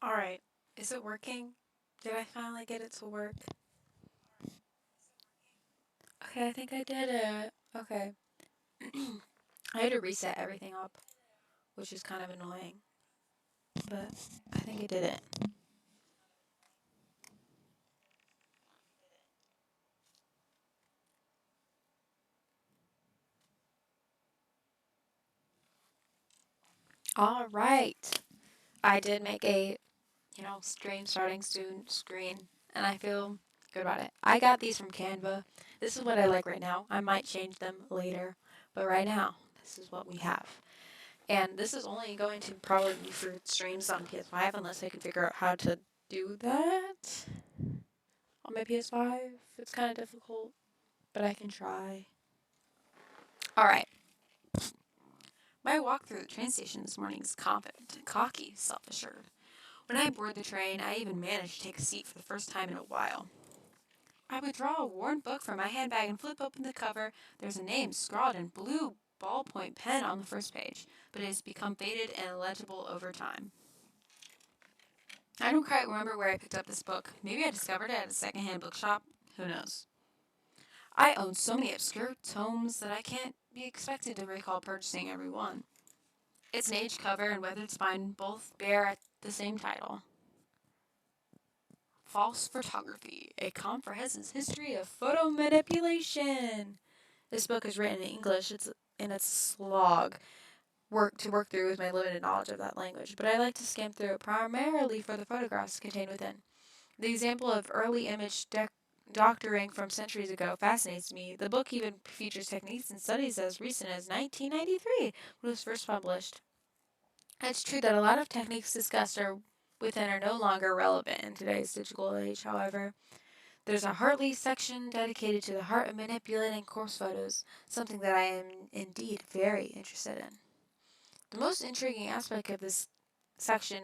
Alright, is it working? Did I finally get it to work? Okay, I think I did it. Okay. I had to reset everything up, which is kind of annoying, but I think I did it. Alright. I did make a, stream starting soon screen, and I feel good about it. I got these from Canva. This is what I like right now. I might change them later, but right now, this is what we have. And this is only going to probably be for streams on PS5 unless I can figure out how to do that on my PS5. It's kind of difficult, but I can try. Alright. My walk through the train station this morning is confident, cocky, self assured. When I board the train, I even managed to take a seat for the first time in a while. I would draw a worn book from my handbag and flip open the cover. There's a name scrawled in blue ballpoint pen on the first page, but it has become faded and illegible over time. I don't quite remember where I picked up this book. Maybe I discovered it at a secondhand bookshop. Who knows? I own so many obscure tomes that I can't be expected to recall purchasing every one. Its an aged cover and weathered spine both bear the same title. False Photography, a comprehensive history of photo manipulation. This book is written in English. It's a slog to work through with my limited knowledge of that language, but I like to skim through it primarily for the photographs contained within. The example of early image doctoring from centuries ago fascinates me. The book even features techniques and studies as recent as 1993 when it was first published. It's true that a lot of techniques discussed within are no longer relevant in today's digital age, however. There's a Hartley section dedicated to the art of manipulating coarse photos, something that I am indeed very interested in. The most intriguing aspect of this section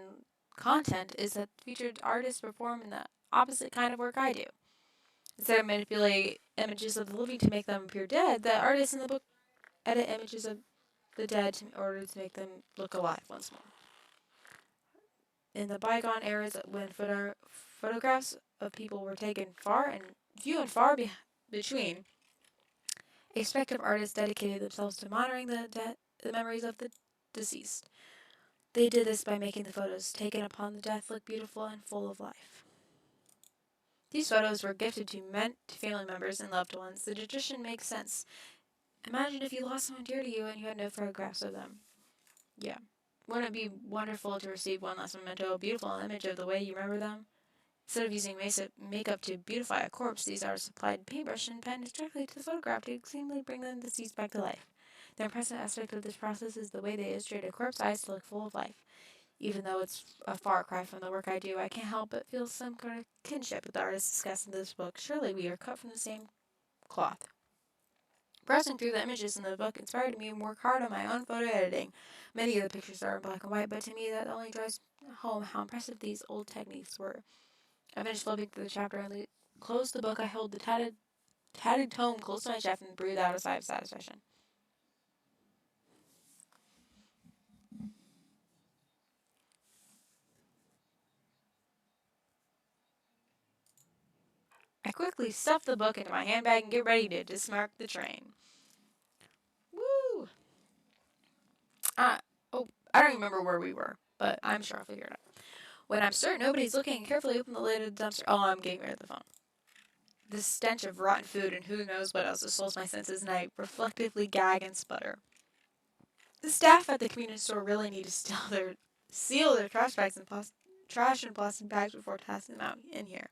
content is that featured artists perform in the opposite kind of work I do. Instead of manipulating images of the living to make them appear dead, the artists in the book edit images of the dead in order to make them look alive once more. In the bygone eras when photographs of people were taken few and far between, a spectrum artists dedicated themselves to monitoring the memories of the deceased. They did this by making the photos taken upon the death look beautiful and full of life. These photos were gifted to family members and loved ones. The tradition makes sense. Imagine if you lost someone dear to you and you had no photographs of them. Yeah. Wouldn't it be wonderful to receive one last memento, a beautiful image of the way you remember them? Instead of using makeup to beautify a corpse, these artists applied paintbrush and pen directly to the photograph to seemingly bring the deceased back to life. The impressive aspect of this process is the way they illustrate a corpse's eyes to look full of life. Even though it's a far cry from the work I do, I can't help but feel some kind of kinship with the artists discussed in this book. Surely we are cut from the same cloth. Browsing through the images in the book inspired me to work hard on my own photo editing. Many of the pictures are in black and white, but to me that only drives home how impressive these old techniques were. I finished flipping through the chapter and closed the book. I held the tatted tome close to my chest and breathed out a sigh of satisfaction. I quickly stuffed the book into my handbag and get ready to dismark the train. Woo! Ah, oh, I don't remember where we were, but I'm sure I'll figure it out. When I'm certain nobody's looking, carefully open the lid of the dumpster. Oh, I'm getting rid of the phone. The stench of rotten food and who knows what else assaults my senses, and I reflectively gag and sputter. The staff at the convenience store really need to seal their trash bags and trash and plastic bags before tossing them out in here.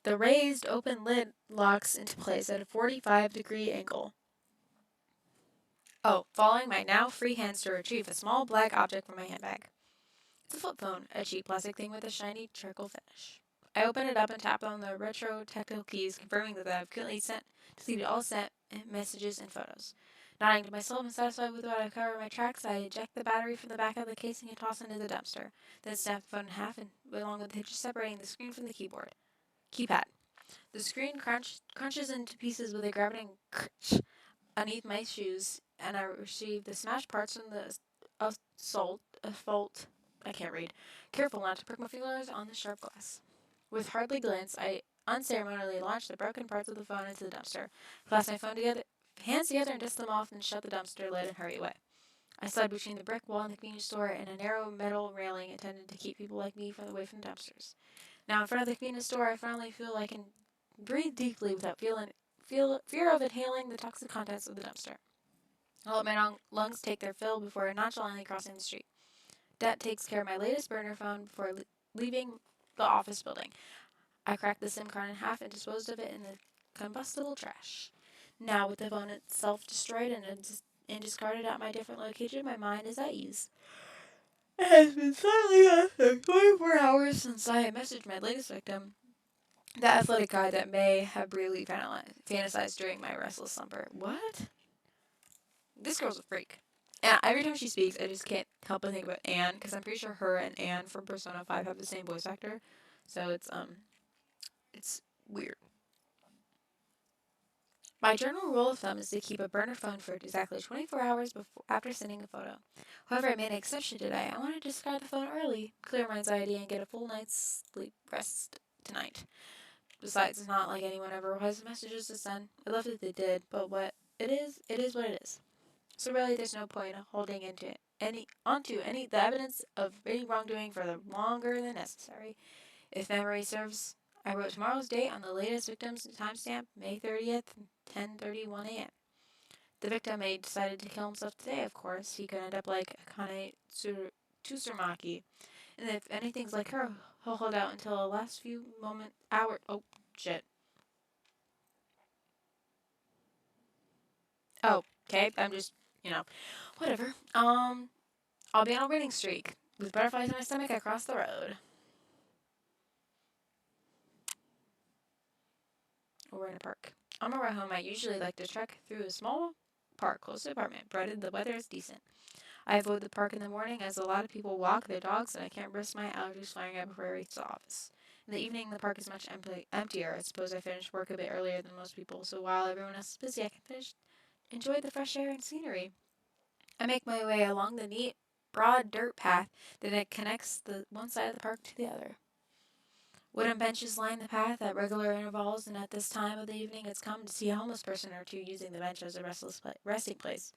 The raised open lid locks into place at a 45-degree angle. Oh, following my now free hands to retrieve a small black object from my handbag. It's a flip phone, a cheap plastic thing with a shiny charcoal finish. I open it up and tap on the retro tactile keys, confirming that I've currently deleted all sent messages and photos. Nodding to myself and satisfied with what I've covered my tracks, I eject the battery from the back of the casing and toss it into the dumpster. Then snap the phone in half, and along with the hitch separating the screen from the keypad. The screen crunches into pieces with a grabbing crunch. underneath my shoes, and I received the smashed parts from the assault. I can't read. Careful not to prick my fingers on the sharp glass. With hardly glance, I unceremoniously launched the broken parts of the phone into the dumpster, clasped my hands together, and dusted them off, and shut the dumpster lid and hurried away. I slid between the brick wall and the convenience store and a narrow metal railing intended to keep people like me away from the dumpsters. Now in front of the convenience store, I finally feel I can breathe deeply without fear of inhaling the toxic contents of the dumpster. I'll let my lungs take their fill before nonchalantly crossing the street. That takes care of my latest burner phone before leaving the office building. I cracked the SIM card in half and disposed of it in the combustible trash. Now, with the phone itself destroyed and discarded at my different location, my mind is at ease. It has been slightly less than 24 hours since I messaged my latest victim, that athletic guy that may have briefly fantasized during my restless slumber. What? This girl's a freak. And every time she speaks, I just can't help but think about Anne, because I'm pretty sure her and Anne from Persona 5 have the same voice actor. So it's weird. My general rule of thumb is to keep a burner phone for exactly 24 hours after sending a photo. However, I made an exception today. I wanted to discard the phone early, clear my anxiety, and get a full night's rest tonight. Besides, it's not like anyone ever replies messages to send. I love that they did, but what it is what it is. So really, there's no point in holding onto any the evidence of any wrongdoing for longer than necessary. If memory serves, I wrote tomorrow's date on the latest victim's timestamp, May 30th, 10:31 a.m. The victim may decided to kill himself today, of course. He could end up like Akane Tsuramaki. And if anything's like her, he'll hold out until the last hour. Oh, shit. Oh, okay. I'm just, whatever. I'll be on a winning streak. With butterflies in my stomach, I cross the road. We're in a park. On my way home, I usually like to trek through a small park close to the apartment, provided the weather is decent. I avoid the park in the morning as a lot of people walk their dogs and I can't risk my allergies flaring out before I reach the office. In the evening, the park is much emptier. I suppose I finish work a bit earlier than most people, so while everyone else is busy, I can enjoy the fresh air and scenery. I make my way along the neat, broad dirt path that connects the one side of the park to the other. Wooden benches line the path at regular intervals, and at this time of the evening it's common to see a homeless person or two using the bench as a resting place.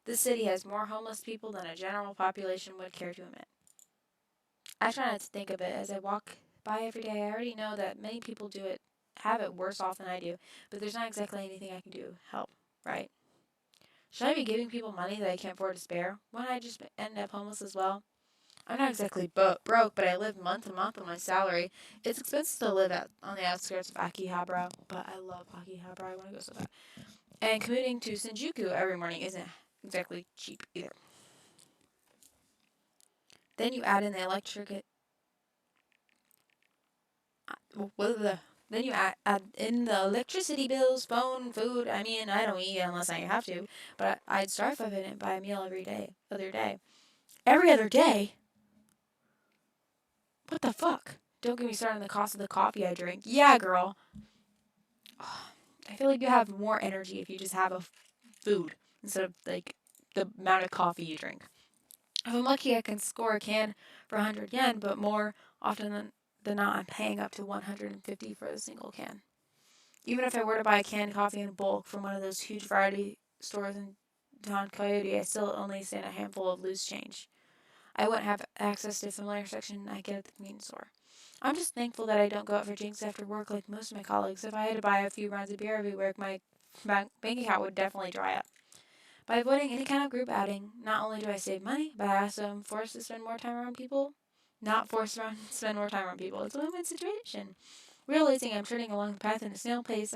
This city has more homeless people than a general population would care to admit. I try not to think of it as I walk by every day. I already know that many people have it worse off than I do, but there's not exactly anything I can do to help, right? Should I be giving people money that I can't afford to spare? Wouldn't I just end up homeless as well? I'm not exactly broke, but I live month to month on my salary. It's expensive to live on the outskirts of Akihabara, but I love Akihabara. I want to go so bad. And commuting to Shinjuku every morning isn't exactly cheap either. Then you add in the then you add in the electricity bills, phone, food. I mean, I don't eat unless I have to, but I'd starve if I didn't buy a meal every day. Every other day? What the fuck? Don't get me started on the cost of the coffee I drink. Yeah, girl. I feel like you have more energy if you just have a food instead of like the amount of coffee you drink. If I'm lucky, I can score a can for 100 yen, but more often than not, I'm paying up to 150 for a single can. Even if I were to buy a canned coffee in bulk from one of those huge variety stores in Don Coyote, I still only stand a handful of loose change. I wouldn't have access to a familiar section I get at the convenience store. I'm just thankful that I don't go out for drinks after work like most of my colleagues. If I had to buy a few rounds of beer every week, my bank account would definitely dry up. By avoiding any kind of group outing, not only do I save money, but I also am forced to spend more time around people. Not forced to spend more time around people. It's a win-win situation. Realizing I'm treading along the path in a snail pace,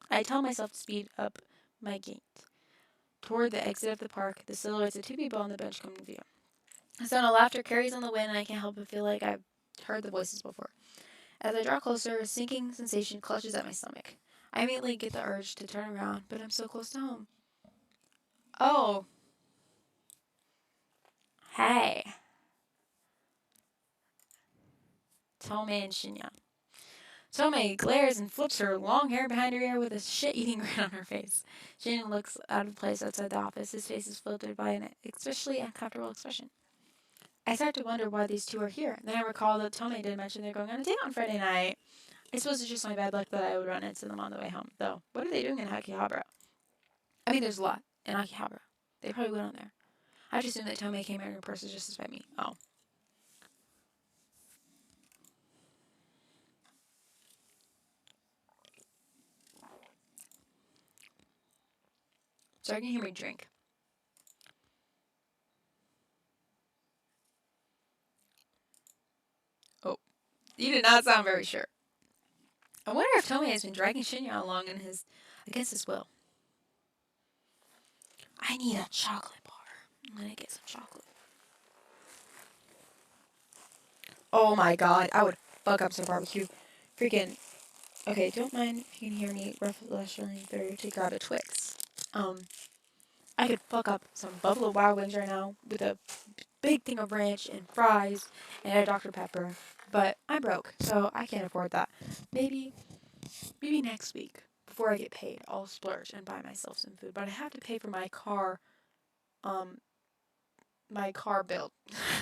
I tell myself to speed up my gait. Toward the exit of the park, the silhouettes of two people on the bench come to view. The sound of laughter carries on the wind, and I can't help but feel like I've heard the voices before. As I draw closer, a sinking sensation clutches at my stomach. I immediately get the urge to turn around, but I'm so close to home. Oh. Hey. Tome and Shinya. Tomei glares and flips her long hair behind her ear with a shit-eating grin on her face. Shinyan looks out of place outside the office. His face is filtered by an especially uncomfortable expression. I start to wonder why these two are here. Then I recall that Tomei did mention they're going on a date on Friday night. I suppose it's just my bad luck that I would run into them on the way home, though. What are they doing in Akihabara? I mean, there's a lot in Akihabara. They probably went on there. I have to assume that Tomei came here in person just to spite me. Oh. So I can hear me drink. Oh. You did not sound very sure. I wonder if Tomei has been dragging Shinya along against his will. I need a chocolate bar. I'm gonna get some chocolate. Oh my god, I would fuck up some barbecue. Freaking. Okay, don't mind if you can hear me rustling through to grab a Twix. I could fuck up some Buffalo Wild Wings right now with a big thing of ranch and fries and a Dr. Pepper. But I'm broke, so I can't afford that. Maybe next week, before I get paid, I'll splurge and buy myself some food. But I have to pay for um, my car bill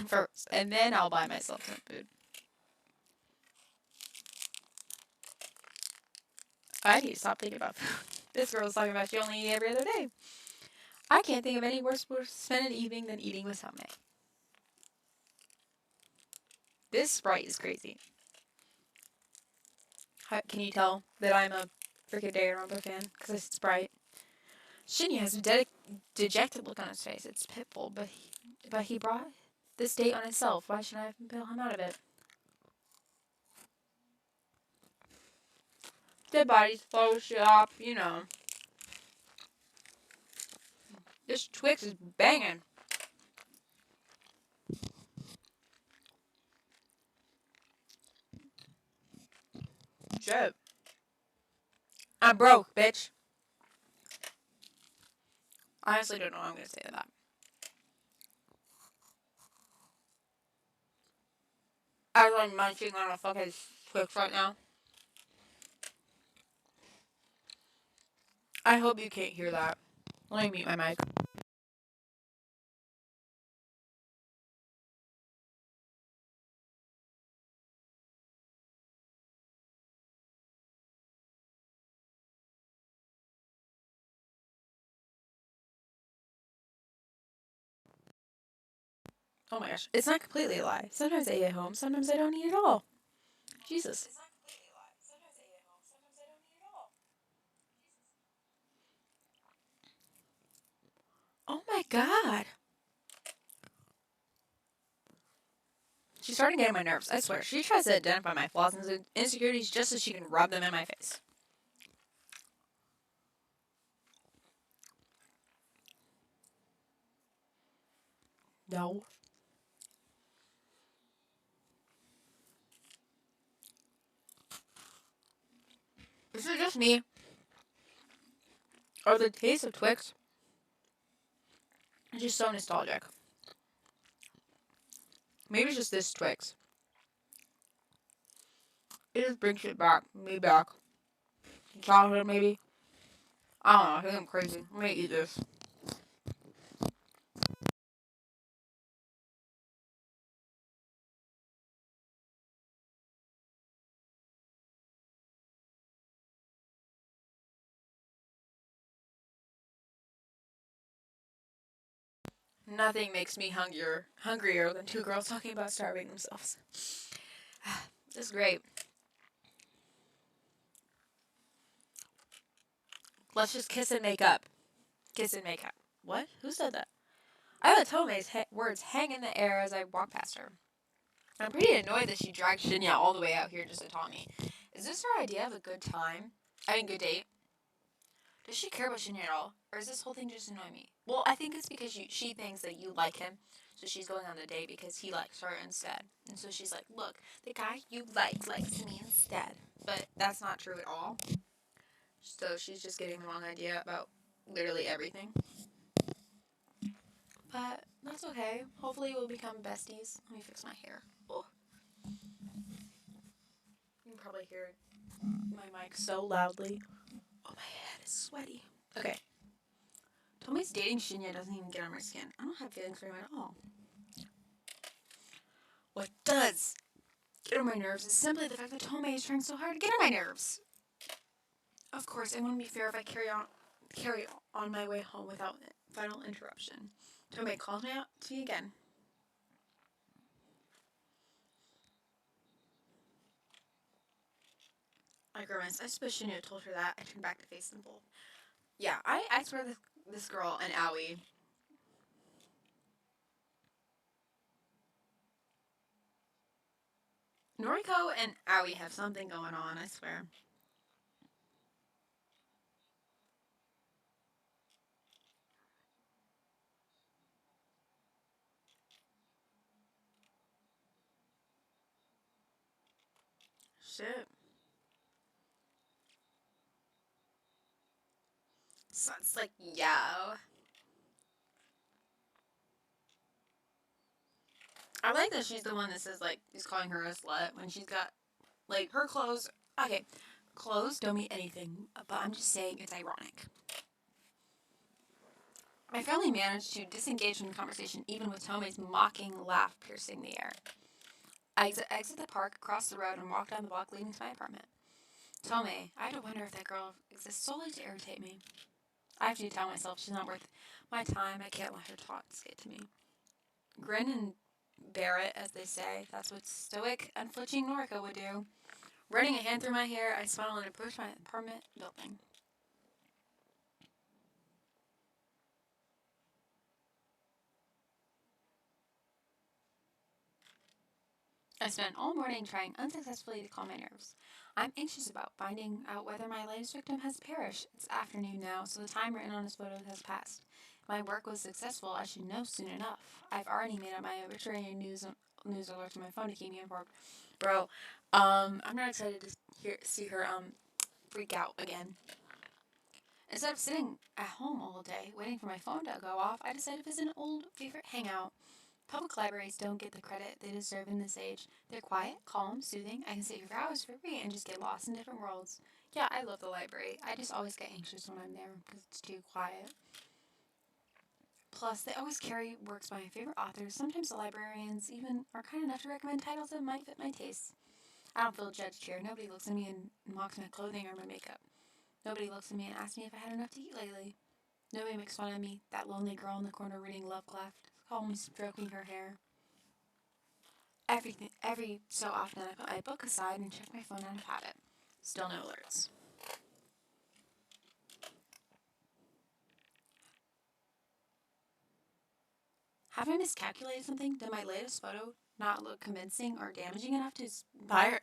first, and then I'll buy myself some food. I need to stop thinking about food. This girl's talking about she only eats every other day. I can't think of any worse way to spend an evening than eating with Tomei. This Sprite is crazy. Can you tell that I'm a freaking Danganronpa fan? Because it's Sprite. Shinya has a dejected look on his face. It's pitiful, but he brought this date on himself. Why should I bail him out of it? Dead bodies, Photoshop, you know. This Twix is banging. Shit. I'm broke, bitch. I honestly don't know what I'm going to say to that. I'm like munching on a fucking Twix right now. I hope you can't hear that. Let me mute my mic. Oh my gosh. It's not completely a lie. Sometimes I eat at home, sometimes I don't eat at all. Jesus. Oh my god. She's starting to get on my nerves, I swear. She tries to identify my flaws and insecurities just so she can rub them in my face. No. Is it just me? Or the taste of Twix is just so nostalgic? Maybe it's just this Twix. It just brings it back. Me back. Childhood, maybe? I don't know. I think I'm crazy. Let me eat this. Nothing makes me hungrier than two girls talking about starving themselves. This is great. Let's just kiss and make up. Kiss and make up. What? Who said that? I let Tomei's words hang in the air as I walked past her. I'm pretty annoyed that she dragged Shinya all the way out here just to taunt me. Is this her idea of a good time? I mean, good date? Does she care about Shinya at all? Or is this whole thing just annoying me? Well, I think it's because she thinks that you like him, so she's going on the date because he likes her instead. And so she's like, look, the guy you likes me instead. But that's not true at all. So she's just getting the wrong idea about literally everything. But that's okay. Hopefully we'll become besties. Let me fix my hair. Oh. You can probably hear it. my mic so loudly. Oh, my head is sweaty. Okay. Tomei's dating Shinya doesn't even get on my skin. I don't have feelings for him at all. What does get on my nerves is simply the fact that Tomei is trying so hard to get on my nerves. Of course, it wouldn't be fair if I carry on my way home without final interruption. Tomei calls me out to me again. I grimaced. I suppose Shinya told her that. I turned back to face them both. Yeah, I swear this girl and Aoi. Noriko and Aoi have something going on, I swear. Shit. So it's like, yo. I like that she's the one that says, like, he's calling her a slut when she's got, like, her clothes. Okay, clothes don't mean anything, but I'm just saying it's ironic. My family managed to disengage from the conversation even with Tomei's mocking laugh piercing the air. I exit the park, cross the road, and walk down the block leading to my apartment. Tomei, I have to wonder if that girl exists solely to irritate me. I have to tell myself she's not worth my time. I can't let her thoughts get to me. Grin and bear it, as they say. That's what stoic, unflinching Noriko would do. Running a hand through my hair, I smile and approach my apartment building. I spent all morning trying unsuccessfully to calm my nerves. I'm anxious about finding out whether my latest victim has perished. It's afternoon now, so the time written on his photos has passed. If my work was successful, I should know soon enough. I've already made up my obituary news alert on my phone to keep me informed. Bro, I'm not excited to see her freak out again. Instead of sitting at home all day waiting for my phone to go off, I decided to visit an old favorite hangout. Public libraries don't get the credit they deserve in this age. They're quiet, calm, soothing. I can sit here for hours for free and just get lost in different worlds. Yeah, I love the library. I just always get anxious when I'm there because it's too quiet. Plus, they always carry works by my favorite authors. Sometimes the librarians even are kind enough to recommend titles that might fit my tastes. I don't feel judged here. Nobody looks at me and mocks my clothing or my makeup. Nobody looks at me and asks me if I had enough to eat lately. Nobody makes fun of me, that lonely girl in the corner reading Lovecraft, calmly stroking her hair. Every so often, I put my book aside and check my phone out of habit. Still no alerts. Have I miscalculated something? Did my latest photo not look convincing or damaging enough to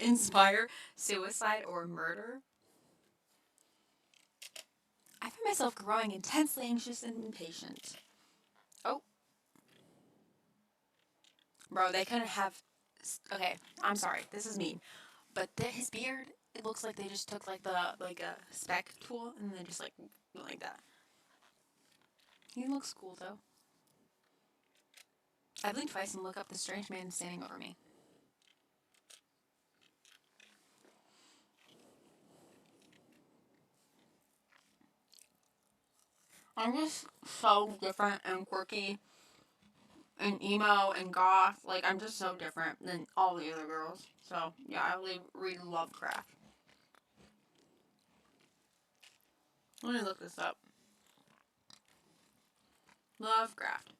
inspire suicide or murder? I find myself growing intensely anxious and impatient. Oh, bro, they couldn't have. Okay, I'm sorry. This is mean, but his beard. It looks like they just took like a spec tool and then just like that. He looks cool though. I blink twice and look up the strange man standing over me. I'm just so different and quirky and emo and goth. Like, I'm just so different than all the other girls. So, yeah, I really read Lovecraft. Let me look this up. Lovecraft.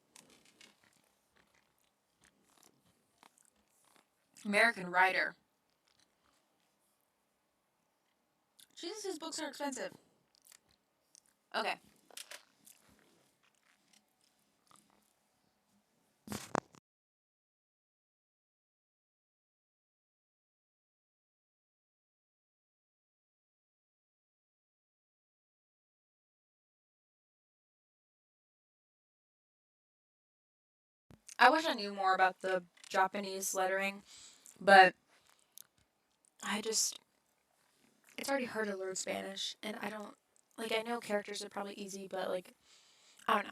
American writer. Jesus, his books are expensive. Okay. I wish I knew more about the Japanese lettering, but I just. It's already hard to learn Spanish, and I don't. Like, I know characters are probably easy, but, like, I don't know.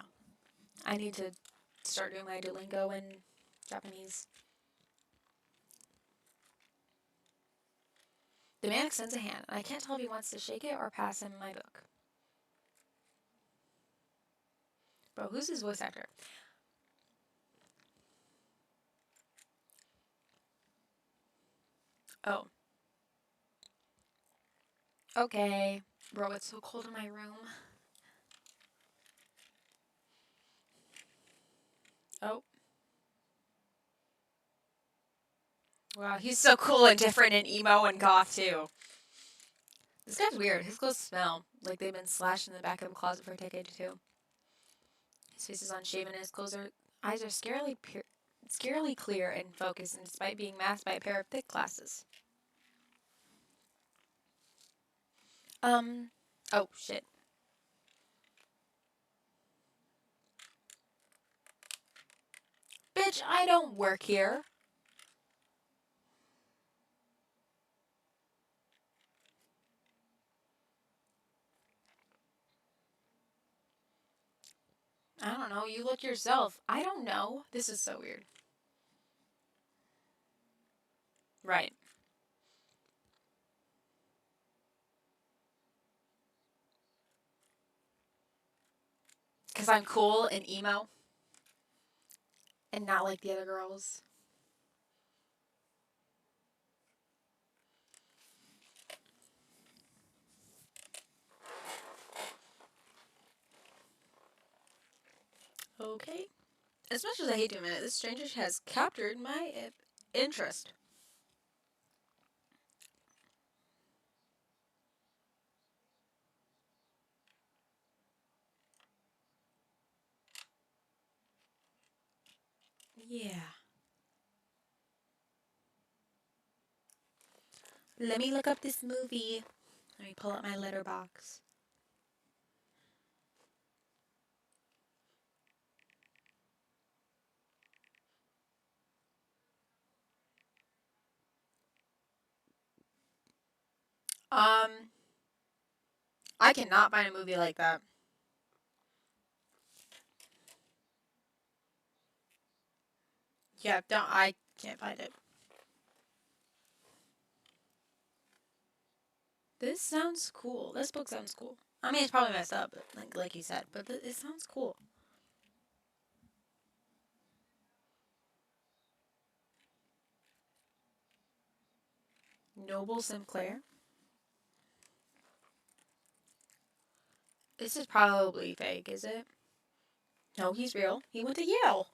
I need to start doing my Duolingo in Japanese. The man extends a hand, and I can't tell if he wants to shake it or pass him my book. Bro, who's his voice actor? Oh. Okay. Bro, it's so cold in my room. Oh. Wow, he's so cool and different and emo and goth, too. This guy's weird. His clothes smell like they've been slashed in the back of a closet for a decade or two. His face is unshaven and his eyes are scarily clear and focused, and despite being masked by a pair of thick glasses. Oh, shit. Bitch, I don't work here. I don't know. You look yourself. I don't know. This is so weird. Right. Because I'm cool and emo. And not like the other girls. Okay. As much as I hate to admit it, this stranger has captured my interest. Yeah. Let me look up this movie. Let me pull up my letterbox. I cannot find a movie like that. Yeah, I can't find it. This sounds cool. This book sounds cool. I mean, it's probably messed up, like you said, but it sounds cool. Noble Sinclair. This is probably fake, is it? No, he's real. He went to Yale.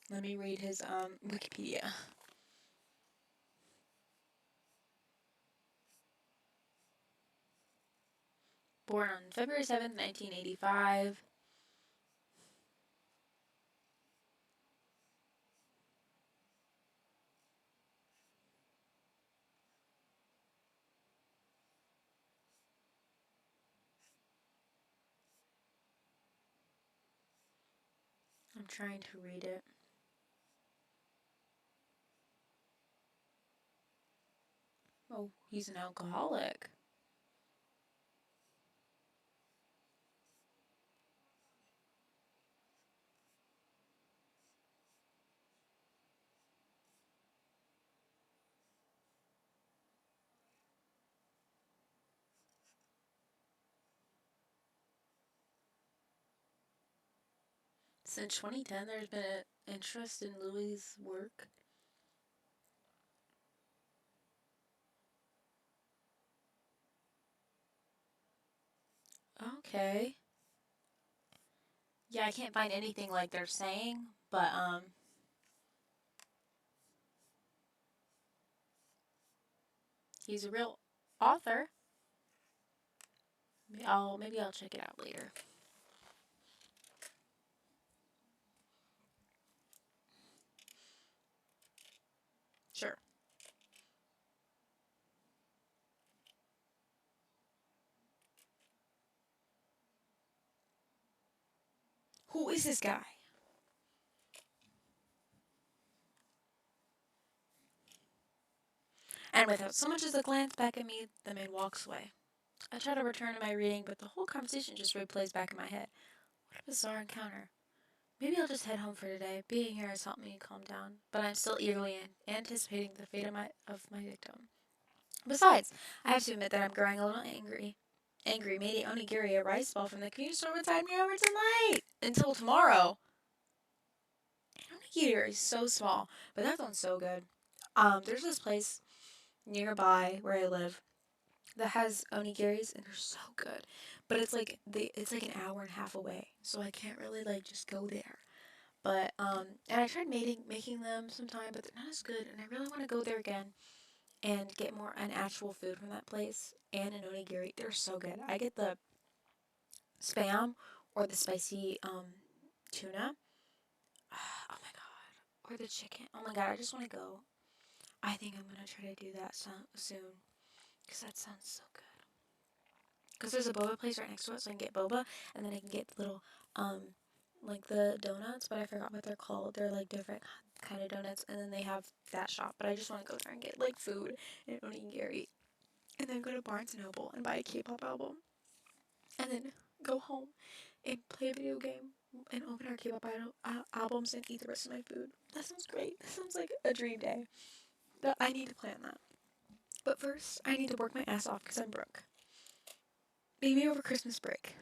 Let me read his Wikipedia. Born on February 7th, 1985. I'm trying to read it. Oh, he's an alcoholic. Since 2010, there's been an interest in Louis' work. Okay. Yeah, I can't find anything like they're saying, but he's a real author. Maybe I'll check it out later. Sure. Who is this guy? And without so much as a glance back at me, the man walks away. I try to return to my reading, but the whole conversation just replays back in my head. What a bizarre encounter. Maybe I'll just head home for today. Being here has helped me calm down, but I'm still eagerly anticipating the fate of my victim. Besides, I have to admit that I'm growing a little angry. Angry made a onigiri, a rice ball from the convenience store, would tide me over tonight until tomorrow. An onigiri is so small, but that sounds so good. There's this place nearby where I live that has onigiris and they're so good. But it's like an hour and a half away, so I can't really like just go there. But and I tried making them sometime, but they're not as good. And I really want to go there again and get more an actual food from that place and an onigiri. They're so good. I get the spam or the spicy tuna. Oh my god, or the chicken. Oh my god, I just want to go. I think I'm gonna try to do that soon because that sounds so good. Because there's a boba place right next to it, so I can get boba, and then I can get the little, like the donuts, but I forgot what they're called. They're like different kind of donuts, and then they have that shop. But I just want to go there and get like food and onigiri, and then go to Barnes and Noble and buy a K-pop album, and then go home and play a video game and open our K-pop albums and eat the rest of my food. That sounds great. That sounds like a dream day. But I need to plan that. But first, I need to work my ass off because I'm broke. Maybe over Christmas break.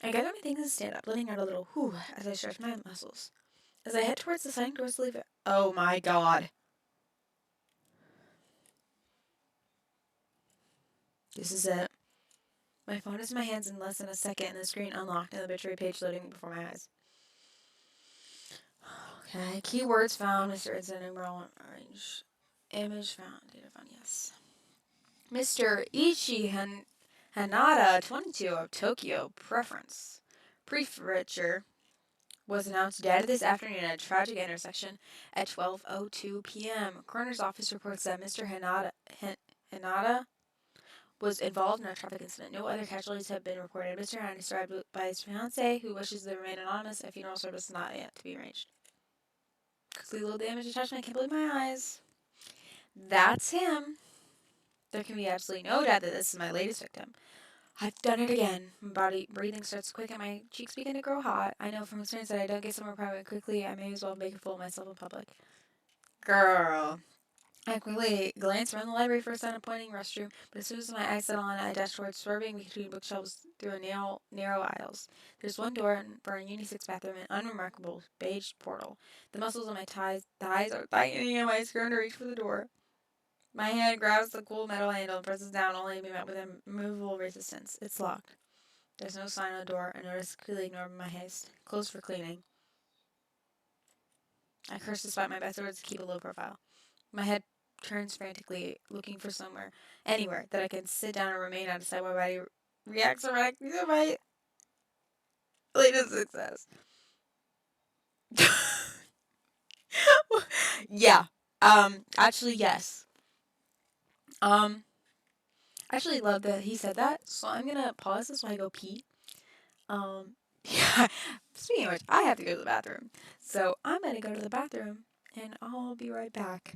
I gather my things and stand up, letting out a little whew as I stretch my muscles. As I head towards the sliding doors to leave it. Oh my god. This is it. My phone is in my hands in less than a second and the screen unlocked and the obituary page loading before my eyes. Okay, keywords found, Mr. Instant numeral range. Image found, data found, yes. Mr. Hanada, 22 of Tokyo, prefecture, was announced dead this afternoon at a tragic intersection at 12:02 p.m. Coroner's office reports that Mr. Hanada was involved in a traffic incident. No other casualties have been reported. Mr. Hanada is described by his fiancée, who wishes to remain anonymous. A funeral service is not yet to be arranged. Quickly load the image attachment. I can't believe my eyes. That's him. There can be absolutely no doubt that this is my latest victim. I've done it again. My body breathing starts quick and my cheeks begin to grow hot. I know from experience that I don't get somewhere private quickly. I may as well make a fool of myself in public. Girl. I quickly glance around the library for a sign of pointing restroom, but as soon as my eyes settle on it, I dash towards swerving between bookshelves through a narrow aisles. There's one door for a unisex bathroom and unremarkable beige portal. The muscles of my thighs are tightening and my skin to reach for the door. My hand grabs the cool metal handle and presses down, only to be met with immovable resistance. It's locked. There's no sign on the door, and notice clearly ignored my haste. Closed for cleaning. I curse despite my best efforts to keep a low profile. My head turns frantically, looking for anywhere that I can sit down and remain out of sight while my body reacts erratically to my latest success. Yeah. Actually, yes. Um, I actually love that he said that, so I'm gonna pause this while I go pee. Yeah. Speaking of which, I have to go to the bathroom. So I'm gonna go to the bathroom and I'll be right back.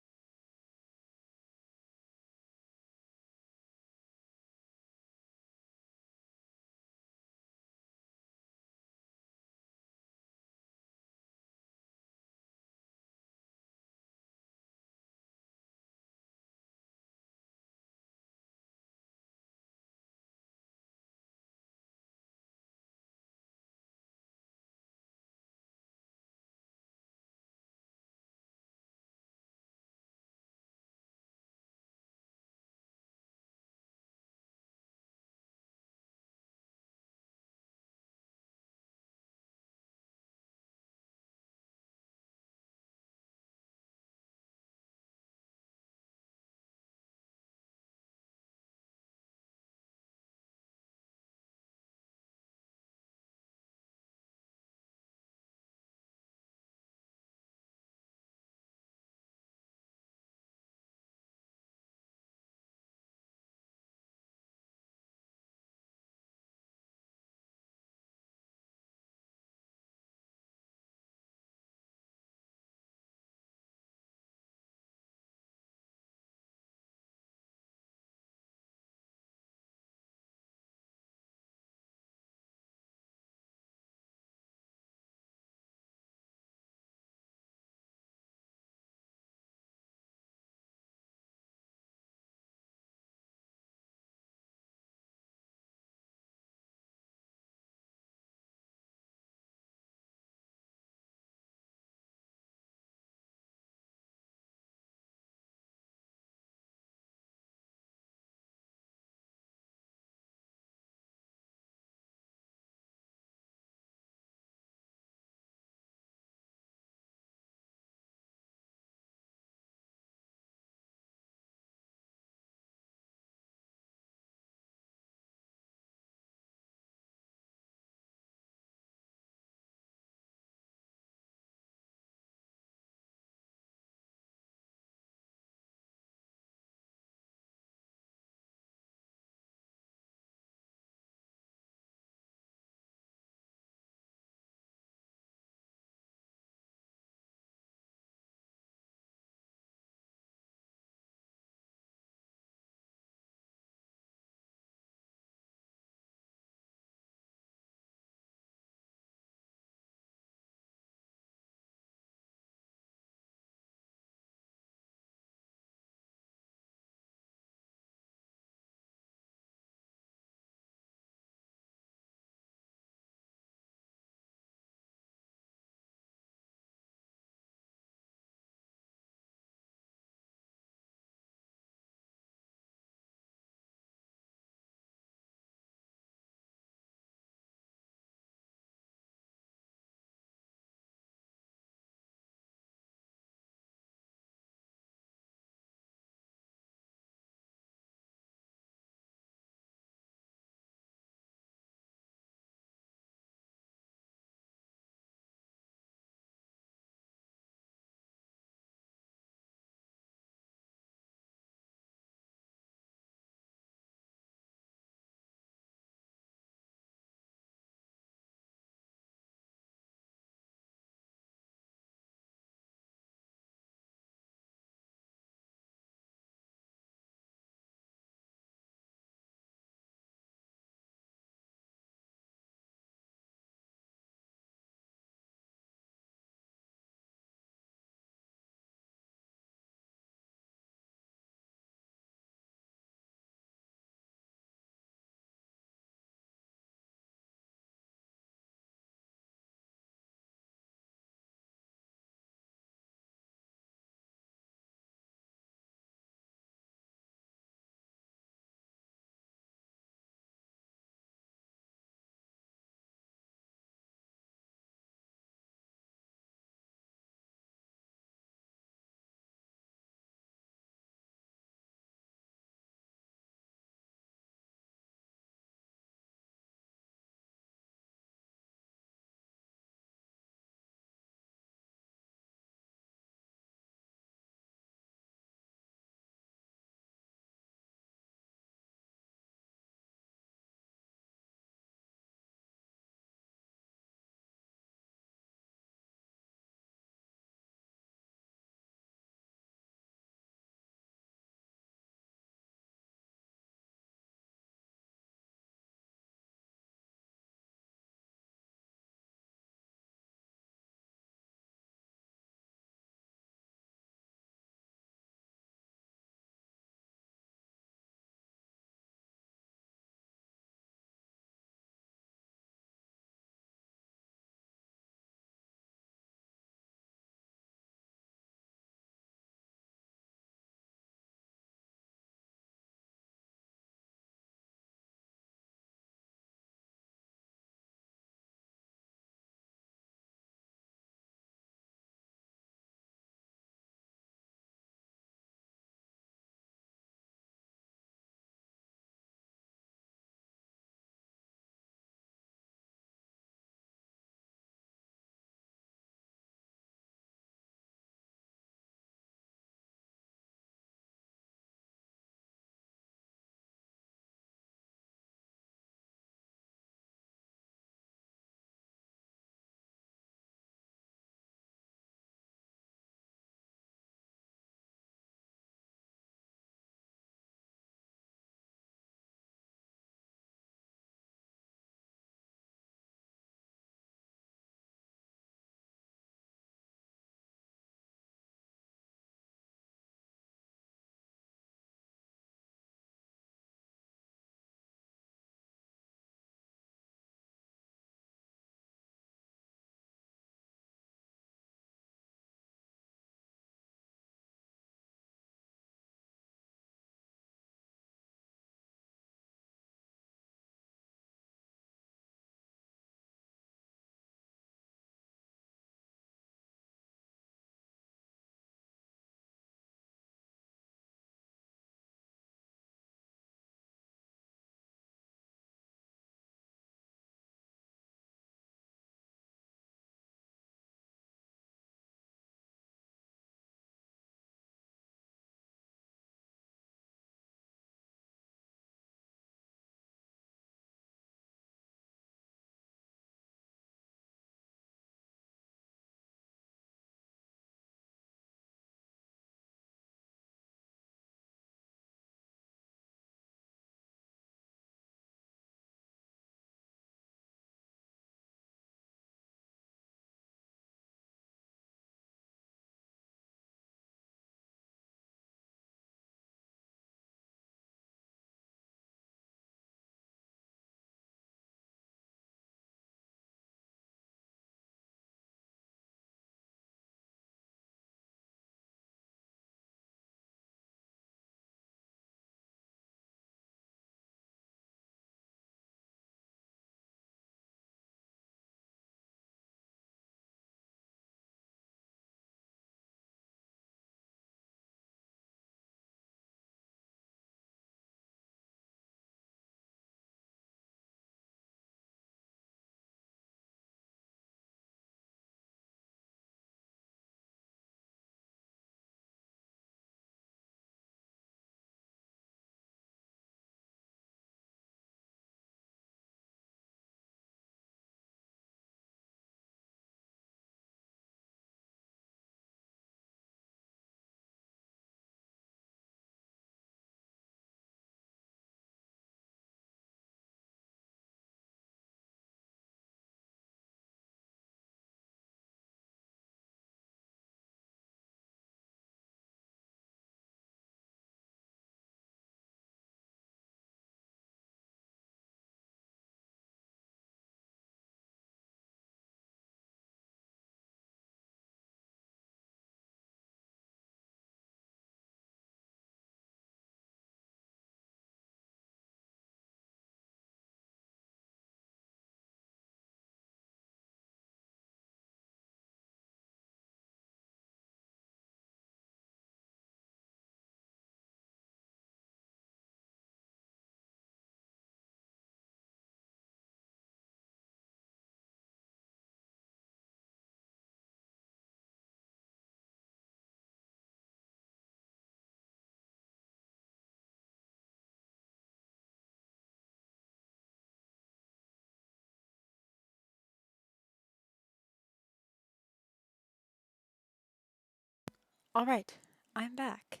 Alright, I'm back.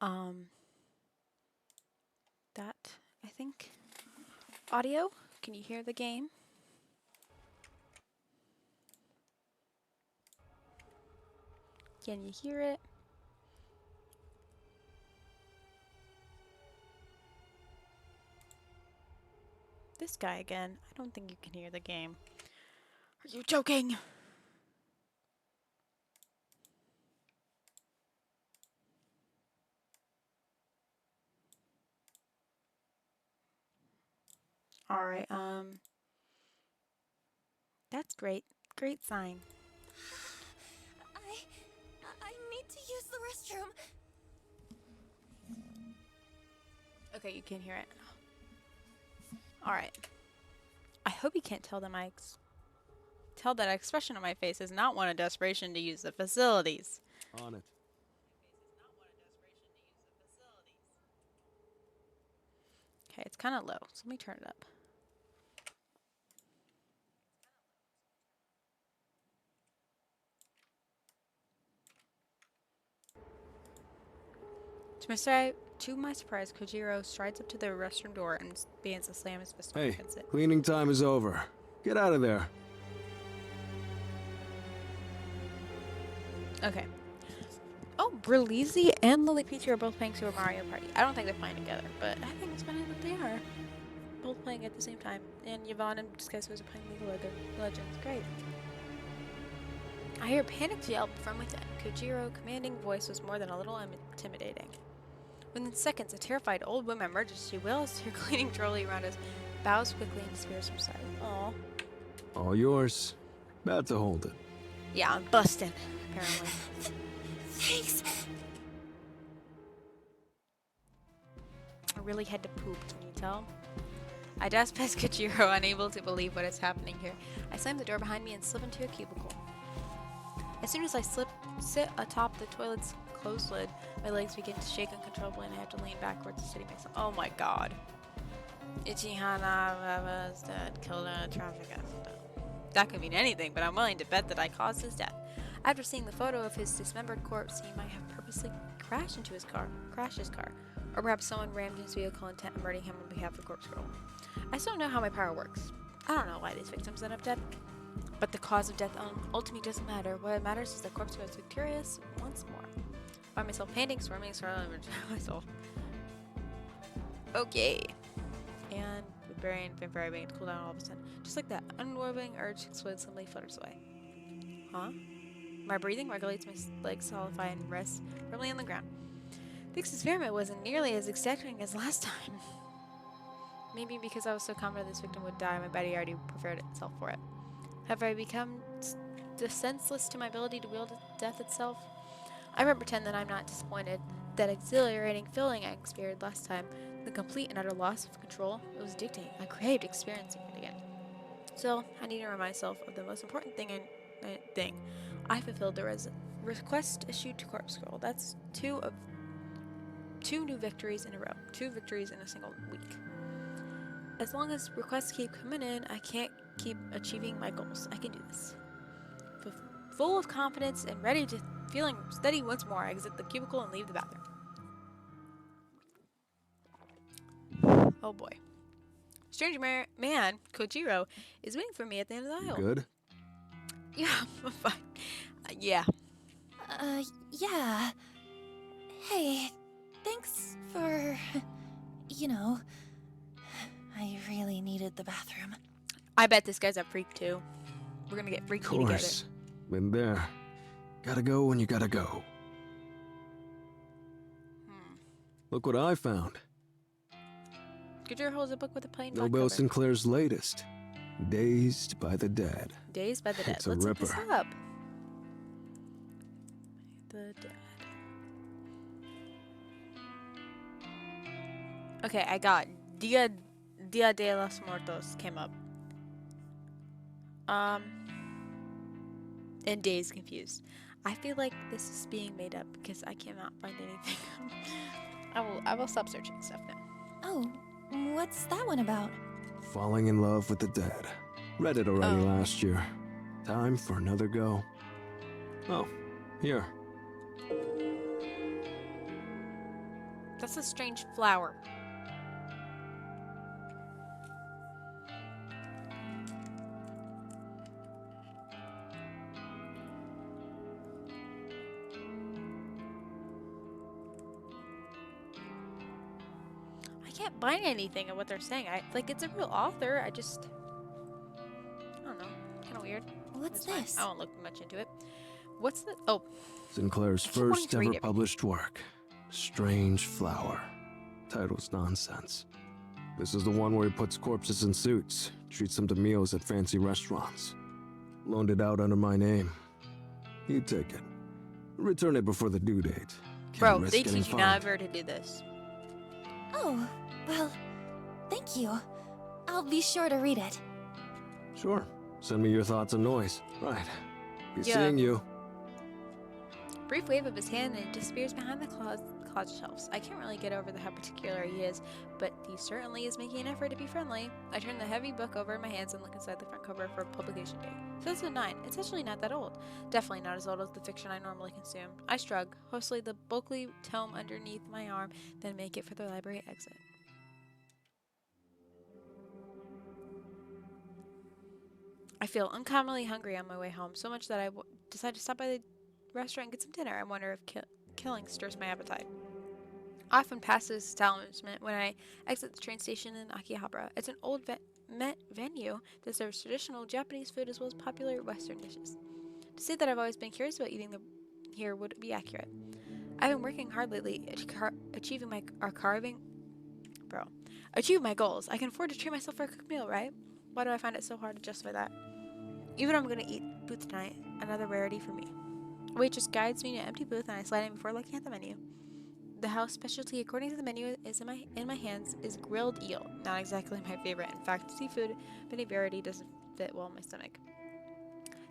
That, I think. Audio? Can you hear the game? Can you hear it? This guy again. I don't think you can hear the game. Are you joking? Alright, that's great. Great sign. I need to use the restroom. Okay, you can hear it. Alright. I hope you can't tell that tell that expression on my face is not one of desperation to use the facilities. On it. Okay, it's kind of low, so let me turn it up. To my surprise, Kojiro strides up to the restroom door and begins to slam his fist Hey, against it. cleaning time is over. Get out of there. Okay. Oh, Berlizzi and Lily Peachy are both playing Super Mario Party. I don't think they're playing together, but I think it's funny that they are. Both playing at the same time. And Yvonne and Disguise are playing League of Legends. Great. I hear a panicked yelp from within. Kojiro's commanding voice was more than a little intimidating. Within seconds, a terrified old woman emerges. She wails her cleaning trolley around us, bows quickly, and disappears from sight. Aww. All yours. About to hold it. Yeah, I'm busted, apparently. Thanks. I really had to poop, can you tell? I dash past Kojiro, unable to believe what is happening here. I slam the door behind me and slip into a cubicle. As soon as I sit atop the toilet's closed lid, my legs begin to shake uncontrollably and I have to lean backwards to steady myself. Oh my god. Ichihana was dead, killed in a traffic accident. That could mean anything, but I'm willing to bet that I caused his death. After seeing the photo of his dismembered corpse, he might have purposely crashed his car, or perhaps someone rammed his vehicle intent on murdering him on behalf of the corpse girl. I still don't know how my power works. I don't know why these victims end up dead. But the cause of death ultimately doesn't matter. What matters is that corpse girl is victorious once more. I find myself panting, squirming, starting to myself. Okay. And the brain vampire began to cool down all of a sudden. Just like that, unnerving urge to explode suddenly flutters away. Huh? My breathing regulates, my legs solidify and rest firmly on the ground. This experiment wasn't nearly as exacting as last time. Maybe because I was so confident this victim would die, my body already prepared itself for it. Have I become senseless to my ability to wield death itself? I won't pretend that I'm not disappointed. That exhilarating feeling I experienced last time, the complete and utter loss of control, it was addicting. I craved experiencing it again. So, I need to remind myself of the most important thing. I fulfilled the request issued to Corpse Girl. That's two new victories in a row. 2 victories in a single week. As long as requests keep coming in, I can't keep achieving my goals. I can do this. Full of confidence and ready to feeling steady once more, I exit the cubicle and leave the bathroom. Oh boy. Strange man, Kojiro, is waiting for me at the end of the aisle. Good? Yeah, I'm fine. Yeah. Yeah. Hey, thanks for, I really needed the bathroom. I bet this guy's a freak too. We're gonna get freaky together. Of course. Been there. Gotta go when you gotta go. Look what I found. Kojiro holds a book with a plain Bill black cover. Sinclair's latest. Dazed by the Dead. Dazed by the Dead. It's a Let's look this ripper. up. The Dead. Okay, I got Dia de los Muertos came up. And Dazed Confused. I feel like this is being made up because I cannot find anything. I will stop searching stuff now. Oh, what's that one about? Falling in love with the dead. Read it already last year. Time for another go. Oh, here. That's a strange flower. I can't find anything of what they're saying. Like it's a real author. I don't know. Kind of weird. What's That's fine. this? I won't look much into it. What's the? Oh, Sinclair's I keep wanting first to read ever it. published work. Strange Flower. Title's nonsense. This is the one where he puts corpses in suits, treats them to meals at fancy restaurants. Loaned it out under my name. You take it. Return it before the due date. Can't Bro, risk they getting teach you fined. never to do this. Oh, well, thank you. I'll be sure to read it. Sure. Send me your thoughts and noise. Right. Be Yeah. seeing you. Brief wave of his hand and he disappears behind the closet shelves. I can't really get over how particular he is, but he certainly is making an effort to be friendly. I turn the heavy book over in my hands and look inside the front cover for publication date. 2009. It's actually not that old. Definitely not as old as the fiction I normally consume. I shrug, hostily the bulky tome underneath my arm, then make it for the library exit. I feel uncommonly hungry on my way home, so much that I decide to stop by the restaurant and get some dinner. I wonder if killing stirs my appetite. I often pass this establishment when I exit the train station in Akihabara. It's an old venue that serves traditional Japanese food as well as popular Western dishes. To say that I've always been curious about eating here would be accurate. I've been working hard lately, achieving my goals. I can afford to treat myself for a cooked meal, right? Why do I find it so hard to justify that? Even if I'm gonna eat booth tonight, another rarity for me. A waitress guides me to an empty booth and I slide in before looking at the menu. The house specialty, according to the menu, is in my hands, is grilled eel. Not exactly my favorite. In fact, seafood of any variety doesn't fit well in my stomach.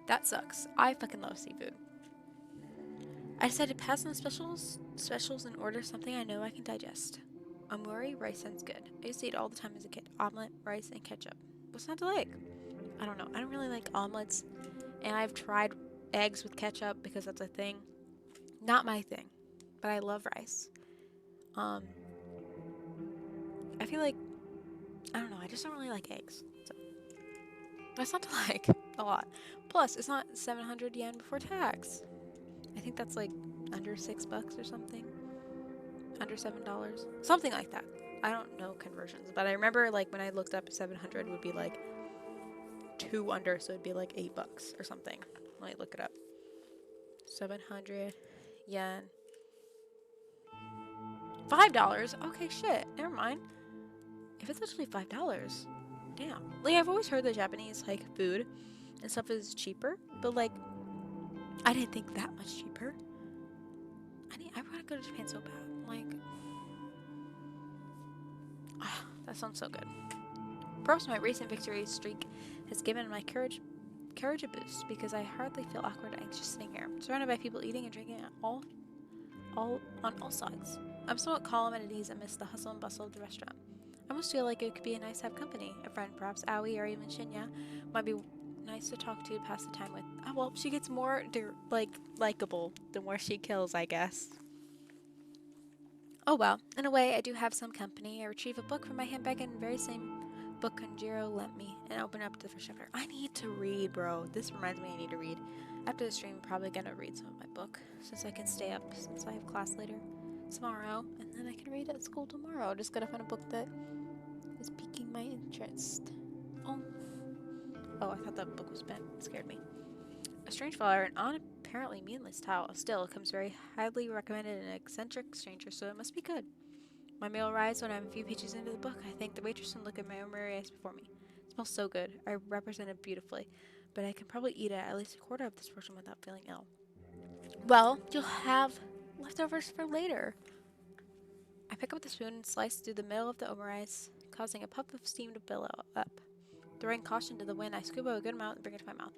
That sucks. I fucking love seafood. I decided to pass on the specials and order something I know I can digest. Omuri rice sounds good. I used to eat all the time as a kid. Omelet, rice, and ketchup. What's not to like? I don't know. I don't really like omelets, and I've tried eggs with ketchup because that's a thing. Not my thing, but I love rice. I feel like, I don't know, I just don't really like eggs. So that's not to like a lot. Plus, it's not 700 yen before tax. I think that's like under $6 or something. Under $7. Something like that. I don't know conversions, but I remember like when I looked up 700 would be like 2 under, so it'd be like $8 or something. Let me look it up. 700 yen. $5. Okay, shit. Never mind. If it's actually $5, damn. Like I've always heard that Japanese like food and stuff is cheaper, but like I didn't think that much cheaper. I want to go to Japan so bad. Like, that sounds so good. Perhaps my recent victory streak has given my courage a boost because I hardly feel awkward or anxious sitting here, surrounded by people eating and drinking on all sides. I'm somewhat calm and at ease amidst the hustle and bustle of the restaurant. I almost feel like it could be nice to have company. A friend, perhaps Aoi or even Shinya, might be nice to talk to pass the time with. Oh, well, she gets more likable the more she kills, I guess. Oh well, in a way, I do have some company. I retrieve a book from my handbag and the very same book Kanjiro lent me and open up to the first chapter. I need to read, bro. This reminds me I need to read. After the stream, I'm probably gonna read some of my book since I can stay up since I have class later tomorrow, and then I can read at school tomorrow. Just gotta find a book that is piquing my interest. Oh, I thought that book was bent. It scared me. A strange flower, an apparently meaningless towel. Still, it comes very highly recommended an eccentric stranger, so it must be good. My meal arrives when I'm a few pages into the book. I thank the waitress and look at my omuri ice before me. It smells so good. I represent it beautifully, but I can probably eat at least a quarter of this portion without feeling ill. Well, you'll have leftovers for later. I pick up the spoon and slice through the middle of the omurice, causing a puff of steam to billow up. Throwing caution to the wind, I scoop out a good amount and bring it to my mouth.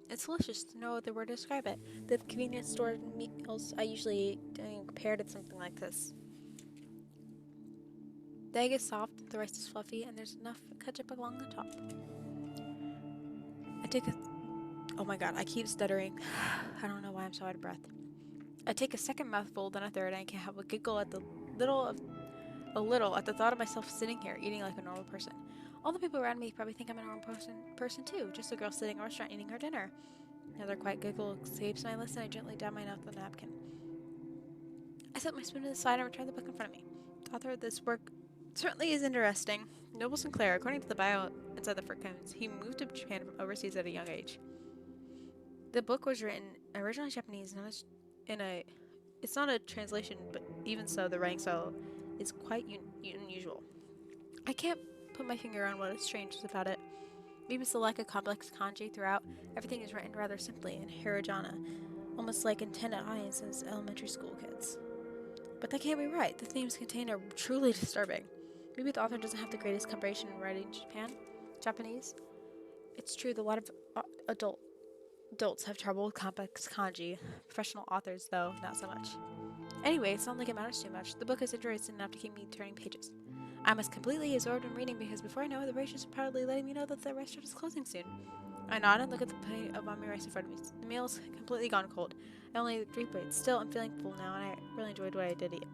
It's delicious to no other word to describe it. The convenience store meals I usually eat compare to something like this. The egg is soft, the rice is fluffy, and there's enough ketchup along the top. Oh my god, I keep stuttering. I don't know why I'm so out of breath. I take a second mouthful, then a third, and I can't help but giggle at the a little at the thought of myself sitting here eating like a normal person. All the people around me probably think I'm a normal person too, just a girl sitting in a restaurant eating her dinner. Another quiet giggle escapes my lips, and I gently dab my mouth with a napkin. I set my spoon to the side and returned the book in front of me. The author of this work certainly is interesting. Noble Sinclair, according to the bio inside the fur cones, he moved to Japan from overseas at a young age. The book was written originally Japanese, it's not a translation, but even so, the writing style is quite unusual. I can't put my finger on what is strange about it. Maybe it's the lack of complex kanji throughout. Everything is written rather simply in hiragana, almost like intended audiences elementary school kids. But that can't be right. The themes contained are truly disturbing. Maybe the author doesn't have the greatest comprehension in writing Japanese. It's true that a lot of adults have trouble with complex kanji. Professional authors, though, not so much. Anyway, it's not like it matters too much. The book is interesting enough to keep me turning pages. I was completely absorbed in reading because before I know it, the waitress is proudly letting me know that the restaurant is closing soon. I nod and look at the plate of bami rice in front of me. The meal's completely gone cold. I only ate 3 plates. Still, I'm feeling full now, and I really enjoyed what I did eat.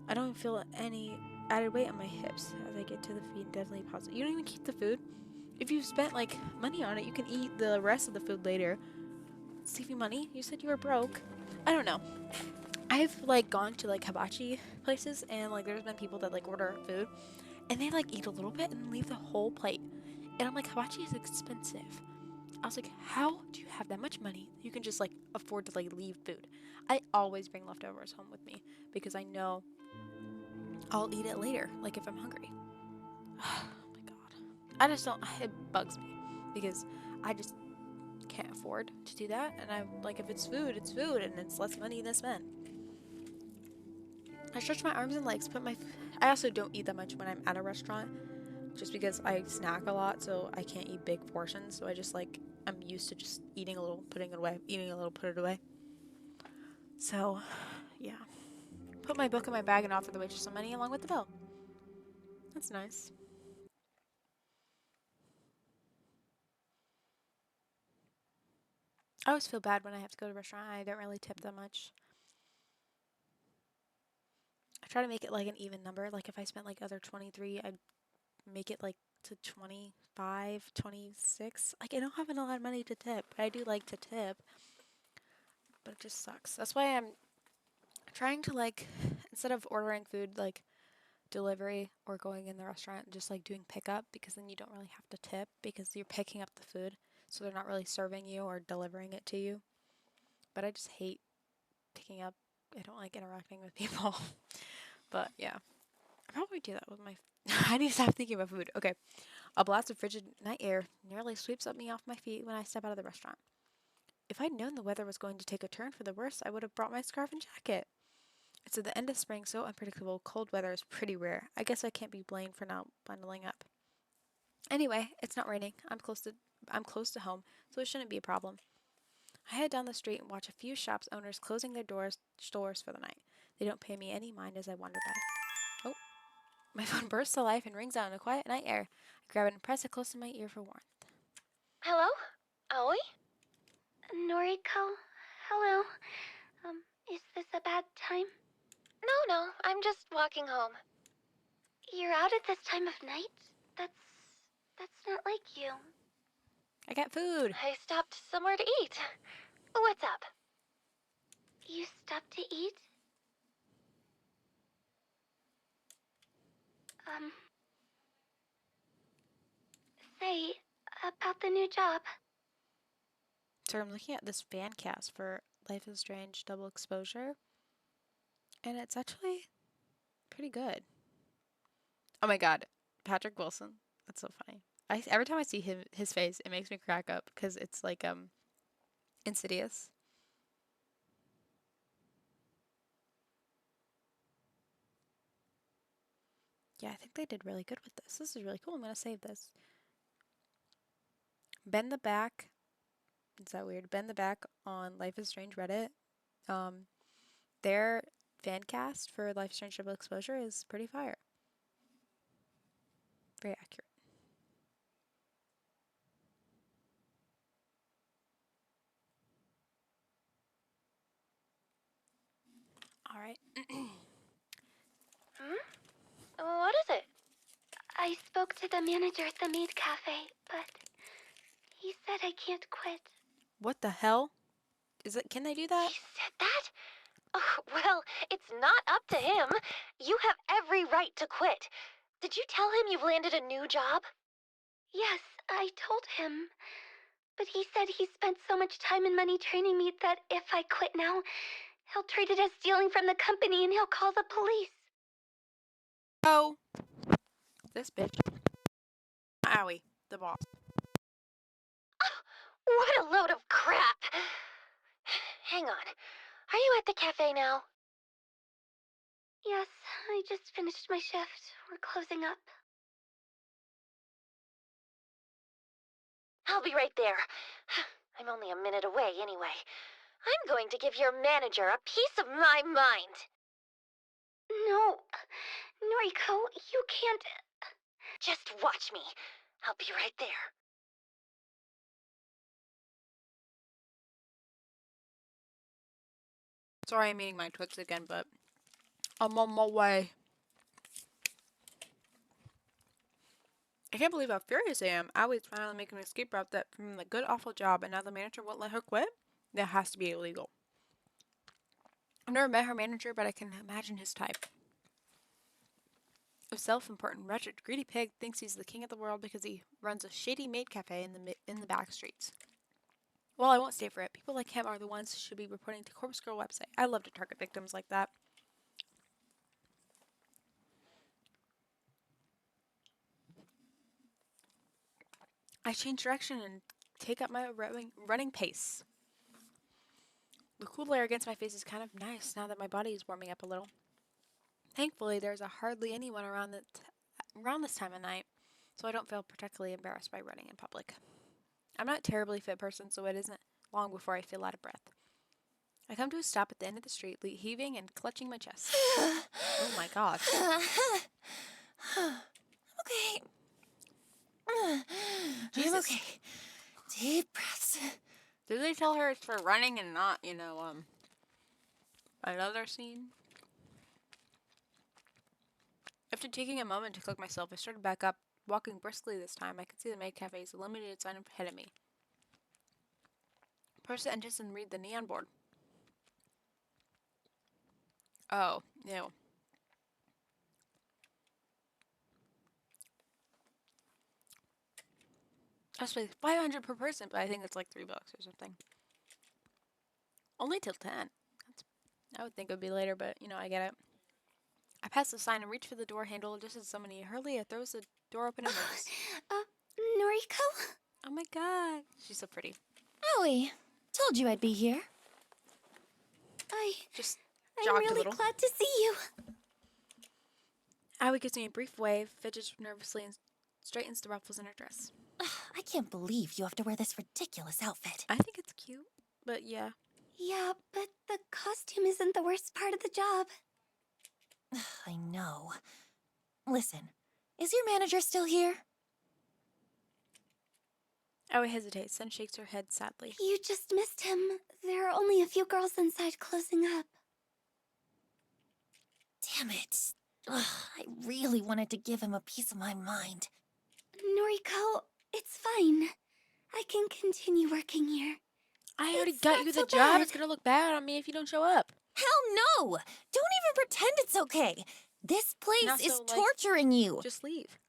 I don't even feel any added weight on my hips as I get to the feed. Definitely positive. You don't even keep the food. If you've spent like money on it, you can eat the rest of the food later. Save you money. You said you were broke. I don't know. I've like gone to like hibachi places, and like there's been people that like order food and they like eat a little bit and leave the whole plate. And I'm like, hibachi is expensive. I was like, how do you have that much money? You can just like afford to like leave food. I always bring leftovers home with me because I know I'll eat it later, like if I'm hungry. Oh my god. I just don't, it bugs me because I just can't afford to do that. And I'm like, if it's food, and it's less money than spent. I stretch my arms and legs, I also don't eat that much when I'm at a restaurant just because I snack a lot, so I can't eat big portions. So I'm used to just eating a little, putting it away, eating a little, put it away. So, yeah. Put my book in my bag and offer the waitress some money along with the bill. That's nice. I always feel bad when I have to go to a restaurant. I don't really tip that much. I try to make it like an even number. Like if I spent like other 23, I'd make it like to 25, 26. Like I don't have a lot of money to tip, but I do like to tip. But it just sucks. That's why I'm trying to like, instead of ordering food like delivery or going in the restaurant, just like doing pickup, because then you don't really have to tip because you're picking up the food. So they're not really serving you or delivering it to you. But I just hate picking up. I don't like interacting with people. But yeah, I probably do that with my. I need to stop thinking about food. Okay. A blast of frigid night air nearly sweeps up me off my feet when I step out of the restaurant. If I'd known the weather was going to take a turn for the worse, I would have brought my scarf and jacket. It's at the end of spring, so unpredictable, cold weather is pretty rare. I guess I can't be blamed for not bundling up. Anyway, it's not raining. I'm close to home, so it shouldn't be a problem. I head down the street and watch a few shops owners closing their stores for the night. They don't pay me any mind as I wander by. Oh, my phone bursts to life and rings out in a quiet night air. I grab it and press it close to my ear for warmth. Hello? Aoi? Noriko? Hello. Is this a bad time? No, I'm just walking home. You're out at this time of night? That's not like you. I got food. I stopped somewhere to eat. What's up? You stopped to eat? Say, about the new job. So I'm looking at this fan cast for Life is Strange Double Exposure, and it's actually pretty good. Oh my god, Patrick Wilson. That's so funny. Every time I see his face, it makes me crack up because it's like Insidious. Yeah, I think they did really good with this. This is really cool. I'm gonna save this. Bend the Back. Is that weird? Bend the Back on Life is Strange Reddit. Their fan cast for Life is Strange Double Exposure is pretty fire. Very accurate. All right. I spoke to the manager at the maid cafe, but he said I can't quit. What the hell? Can they do that? He said that? Oh, well, it's not up to him. You have every right to quit. Did you tell him you've landed a new job? Yes, I told him. But he said he spent so much time and money training me that if I quit now, he'll treat it as stealing from the company and he'll call the police. Oh, this bitch. Owie, the boss. What a load of crap! Hang on. Are you at the cafe now? Yes, I just finished my shift. We're closing up. I'll be right there. I'm only a minute away anyway. I'm going to give your manager a piece of my mind. No, Noriko, you can't. Just watch me. I'll be right there. Sorry I'm eating my Twix again, but I'm on my way. I can't believe how furious I am. Awie's finally making an escape route that from the good awful job, and now the manager won't let her quit? That has to be illegal. I've never met her manager, but I can imagine his type. A self-important, wretched, greedy pig thinks he's the king of the world because he runs a shady maid cafe in the back streets. Well, I won't stay for it. People like him are the ones who should be reporting to Corpse Girl website. I love to target victims like that. I change direction and take up my running pace. The cool air against my face is kind of nice now that my body is warming up a little. Thankfully, there's hardly anyone around this time of night, so I don't feel particularly embarrassed by running in public. I'm not a terribly fit person, so it isn't long before I feel out of breath. I come to a stop at the end of the street, heaving and clutching my chest. Oh my god. Okay. Jesus. I'm okay. Deep breaths. Did they tell her it's for running and not, another scene? After taking a moment to collect myself, I started back up, walking briskly this time. I could see the maid cafe's illuminated sign ahead of me. Press the entrance and read the neon board. Oh, ew. That's like 500 per person, but I think it's like $3 or something. Only till 10. I would think it would be later, but I get it. I pass the sign and reach for the door handle just as somebody hurriedly throws the door open and moves. Noriko? Oh my god. She's so pretty. Aoi, told you I'd be here. Just I'm jogged a really little. glad to see you. Aoi gives me a brief wave, fidgets nervously, and straightens the ruffles in her dress. I can't believe you have to wear this ridiculous outfit. I think it's cute, but yeah. Yeah, but the costume isn't the worst part of the job. I know. Listen, is your manager still here? Aoi hesitates, then shakes her head sadly. You just missed him. There are only a few girls inside closing up. Damn it. Ugh, I really wanted to give him a piece of my mind. Noriko, it's fine. I can continue working here. I already It's got not you the so job. bad. It's gonna look bad on me if you don't show up. Hell no! Don't even pretend it's okay. This place Not is so, torturing you. Just leave.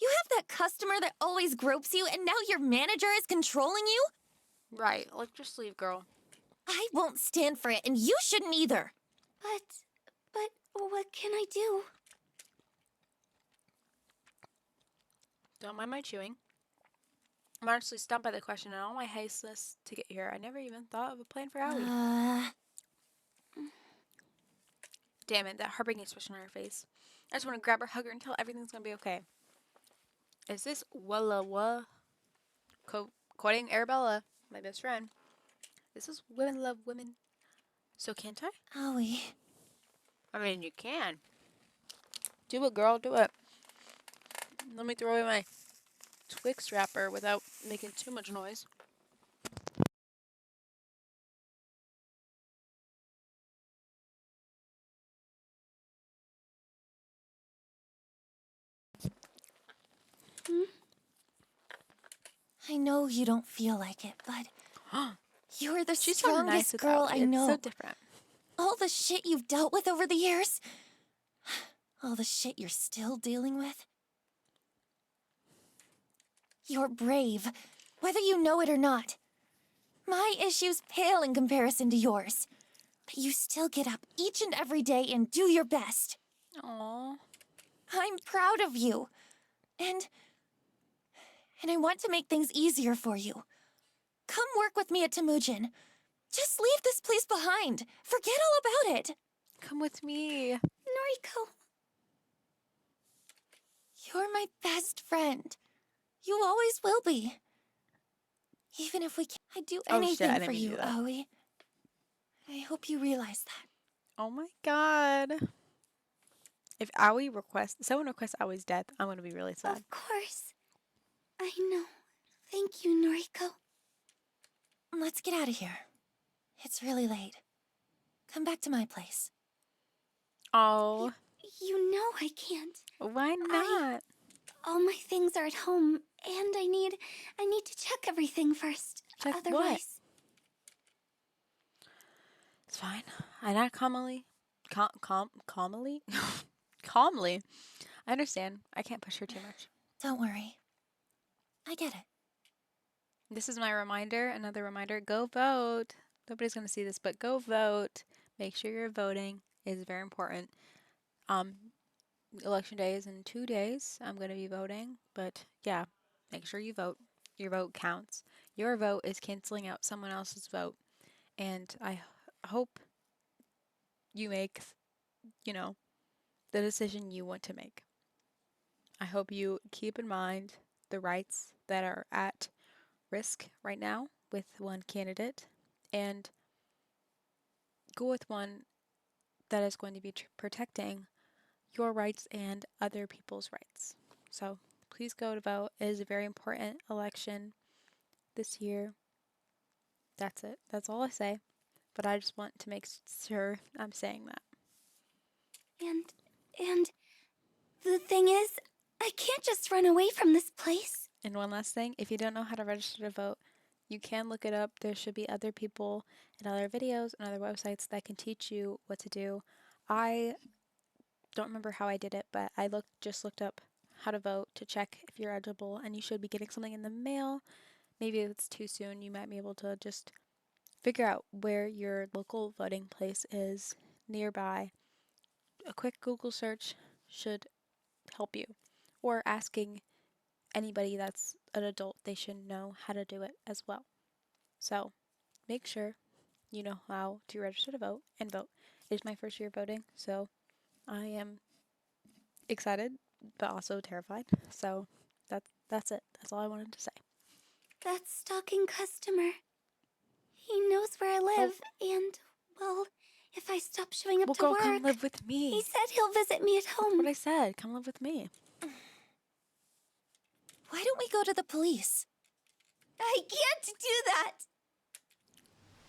You have that customer that always gropes you, and now your manager is controlling you? Right. Just leave, girl. I won't stand for it, and you shouldn't either. But what can I do? Don't mind my chewing. I'm honestly stumped by the question and all my hasteness to get here. I never even thought of a plan for Aoi. Damn it, that heartbreaking expression on her face. I just want to grab her, hug her, and tell her everything's gonna be okay. Is this Walla Wa? Quoting Arabella, my best friend. This is Women Love Women. So can't I? Aoi. I mean, you can. Do it, girl, do it. Let me throw away my Twix wrapper without making too much noise. I know you don't feel like it, but you're the She's so nice strongest girl without I you. It's know. so different. All the shit you've dealt with over the years, all the shit you're still dealing with. You're brave, whether you know it or not. My issues pale in comparison to yours. But you still get up each and every day and do your best. Aww. I'm proud of you. And I want to make things easier for you. Come work with me at Temujin. Just leave this place behind. Forget all about it. Come with me. Noriko. You're my best friend. You always will be. Even if we can't, I'd do Oh, shit, I anything didn't for mean to you, do that. Aoi. I hope you realize that. Oh my god. If someone requests Aoi's death, I'm gonna be really sad. Of course. I know. Thank you, Noriko. Let's get out of here. It's really late. Come back to my place. Oh. You know I can't. Why not? All my things are at home, and I need to check everything first. Check what? Otherwise, It's fine. I not calmly. Calmly? Calmly. I understand. I can't push her too much. don't worry. I get it. This is my reminder. Another reminder. Go vote. Nobody's gonna see this, but go vote. Make sure you're voting. It is very important. Election day is in 2 days. I'm gonna be voting, but yeah, make sure you vote. Your vote counts. Your vote is canceling out someone else's vote, and I hope you make, the decision you want to make. I hope you keep in mind the rights that are at risk right now with one candidate and go with one that is going to be protecting your rights and other people's rights. So please go to vote. It is a very important election this year. That's it. That's all I say. But I just want to make sure I'm saying that. And the thing is, I can't just run away from this place. And one last thing, if you don't know how to register to vote, you can look it up. There should be other people and other videos and other websites that can teach you what to do. I don't remember how I did it, but I just looked up how to vote to check if you're eligible, and you should be getting something in the mail. Maybe if it's too soon, you might be able to just figure out where your local voting place is nearby. A quick Google search should help you, or asking anybody that's an adult, they should know how to do it as well. So make sure you know how to register to vote and vote. It is my first year voting, so I am excited but also terrified. So that's it. That's all I wanted to say. That stalking customer. He knows where I live, and, well, if I stop showing up to work... come live with me. He said he'll visit me at home. That's what I said. Come live with me. Why don't we go to the police? I can't do that!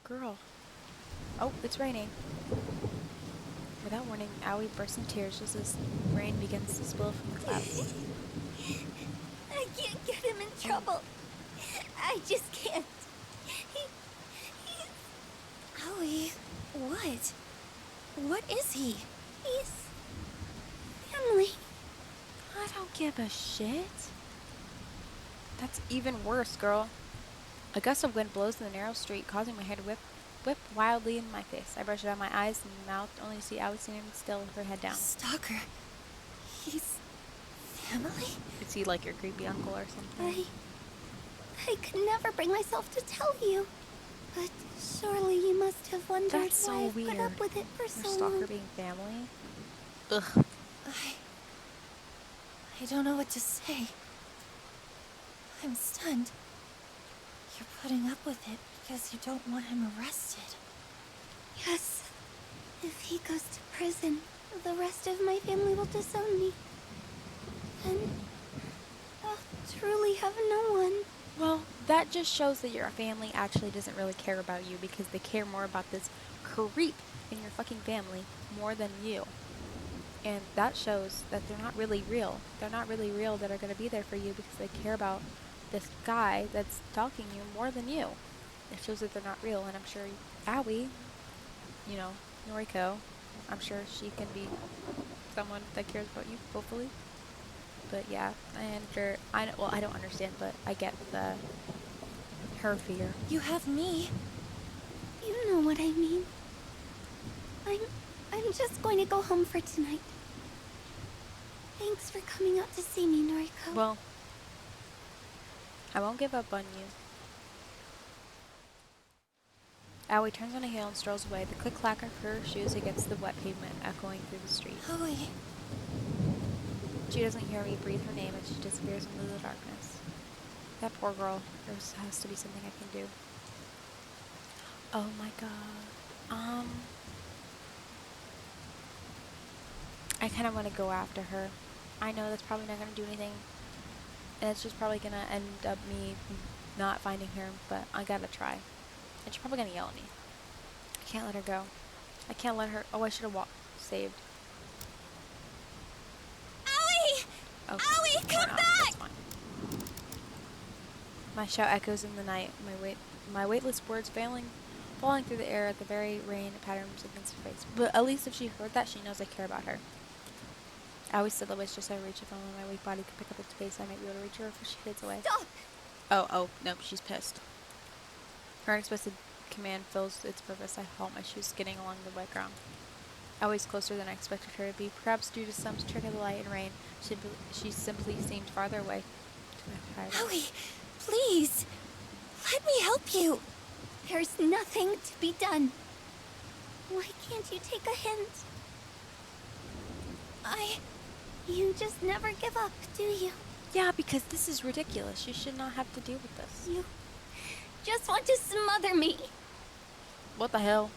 Girl. Oh, it's raining. Without warning, Aoi bursts in tears just as rain begins to spill from the clouds. I can't get him in trouble. I just can't. Aoi, what? What is he? He's... family. I don't give a shit. That's even worse, girl. A gust of wind blows in the narrow street, causing my hair to whip wildly in my face. I brush it out of my eyes and mouth, only to see Aoi standing still with her head down. Stalker. He's... family? Is he like your creepy uncle or something? I could never bring myself to tell you. But surely you must have wondered That's so why I've weird. put up with it for Your so stalker long. being family? Ugh. I don't know what to say. I'm stunned. You're putting up with it because you don't want him arrested. Yes. If he goes to prison, the rest of my family will disown me. And I'll truly have no one. Well, that just shows that your family actually doesn't really care about you because they care more about this creep in your fucking family more than you. And that shows that they're not really real. They're not really real that are going to be there for you because they care about this guy that's stalking you more than you. It shows that they're not real, and I'm sure Aoi, you know, Noriko, I'm sure she can be someone that cares about you, hopefully. But yeah, well, I don't understand, but I get her fear. You have me. You know what I mean. I'm just going to go home for tonight. Thanks for coming out to see me, Noriko. Well, I won't give up on you. Aoi turns on a heel and strolls away, the click-clack of her shoes against the wet pavement echoing through the street. Aoi. She doesn't hear me breathe her name as she disappears into the darkness. That poor girl. There has to be something I can do. Oh my god. I kind of want to go after her. I know that's probably not going to do anything. And it's just probably going to end up me not finding her, but I gotta try. And she's probably going to yell at me. I can't let her go. I can't let her... Oh, I should have saved. Aoi! Okay. Aoi, come back! That's fine. My shout echoes in the night, my weightless words falling through the air at the very rain patterns against her face. But at least if she heard that, she knows I care about her. I always said the wish just so I reach if only my weak body could pick up its pace, I might be able to reach her before she fades away. Stop! Oh, nope, she's pissed. Her unexpected command fills its purpose. I halt, my shoes skidding along the wet ground. Always closer than I expected her to be, perhaps due to some trick of the light and rain. She simply seemed farther away. Aoi, please! Let me help you! There's nothing to be done. Why can't you take a hint? You just never give up, do you? Yeah, because this is ridiculous. You should not have to deal with this. You just want to smother me. What the hell?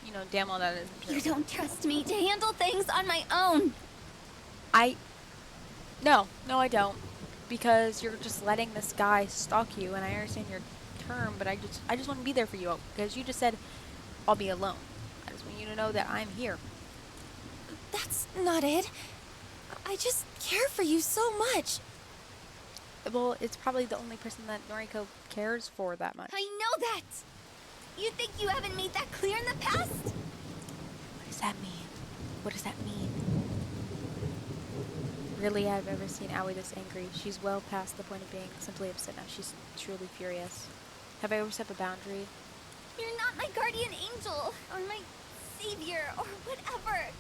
You know damn well that isn't true. You don't trust me to handle things on my own. No, I don't. Because you're just letting this guy stalk you, and I understand your term, but I just want to be there for you, because you just said I'll be alone. I just want you to know that I'm here. That's not it. I just care for you so much. Well, it's probably the only person that Noriko cares for that much. I know that. You think you haven't made that clear in the past? What does that mean? What does that mean? Really, I've ever seen Aoi this angry. She's well past the point of being simply upset now. She's truly furious. Have I overstepped a boundary? You're not my guardian angel, or my savior, or whatever.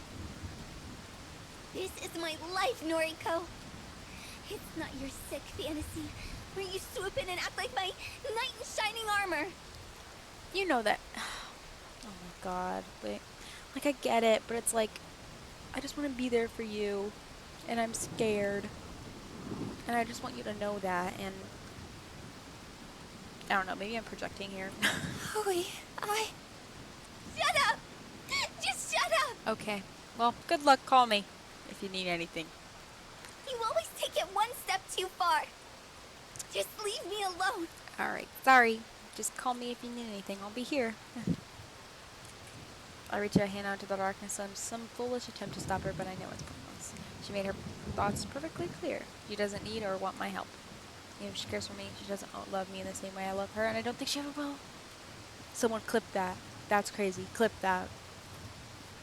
This is my life, Noriko. It's not your sick fantasy, where you swoop in and act like my knight in shining armor. You know that. Oh my god. Wait. Like, I get it, but it's like, I just want to be there for you, and I'm scared. And I just want you to know that, and I don't know, maybe I'm projecting here. Aoi, Shut up! Just shut up! Okay. Well, good luck. Call me if you need anything. You always take it one step too far. Just leave me alone. Alright. Sorry. Just call me if you need anything. I'll be here. I reach a hand out into the darkness on some foolish attempt to stop her, but I know it's pointless. She made her thoughts perfectly clear. She doesn't need or want my help. Even if she cares for me, she doesn't love me in the same way I love her, and I don't think she ever will. Someone clip that. That's crazy. Clip that.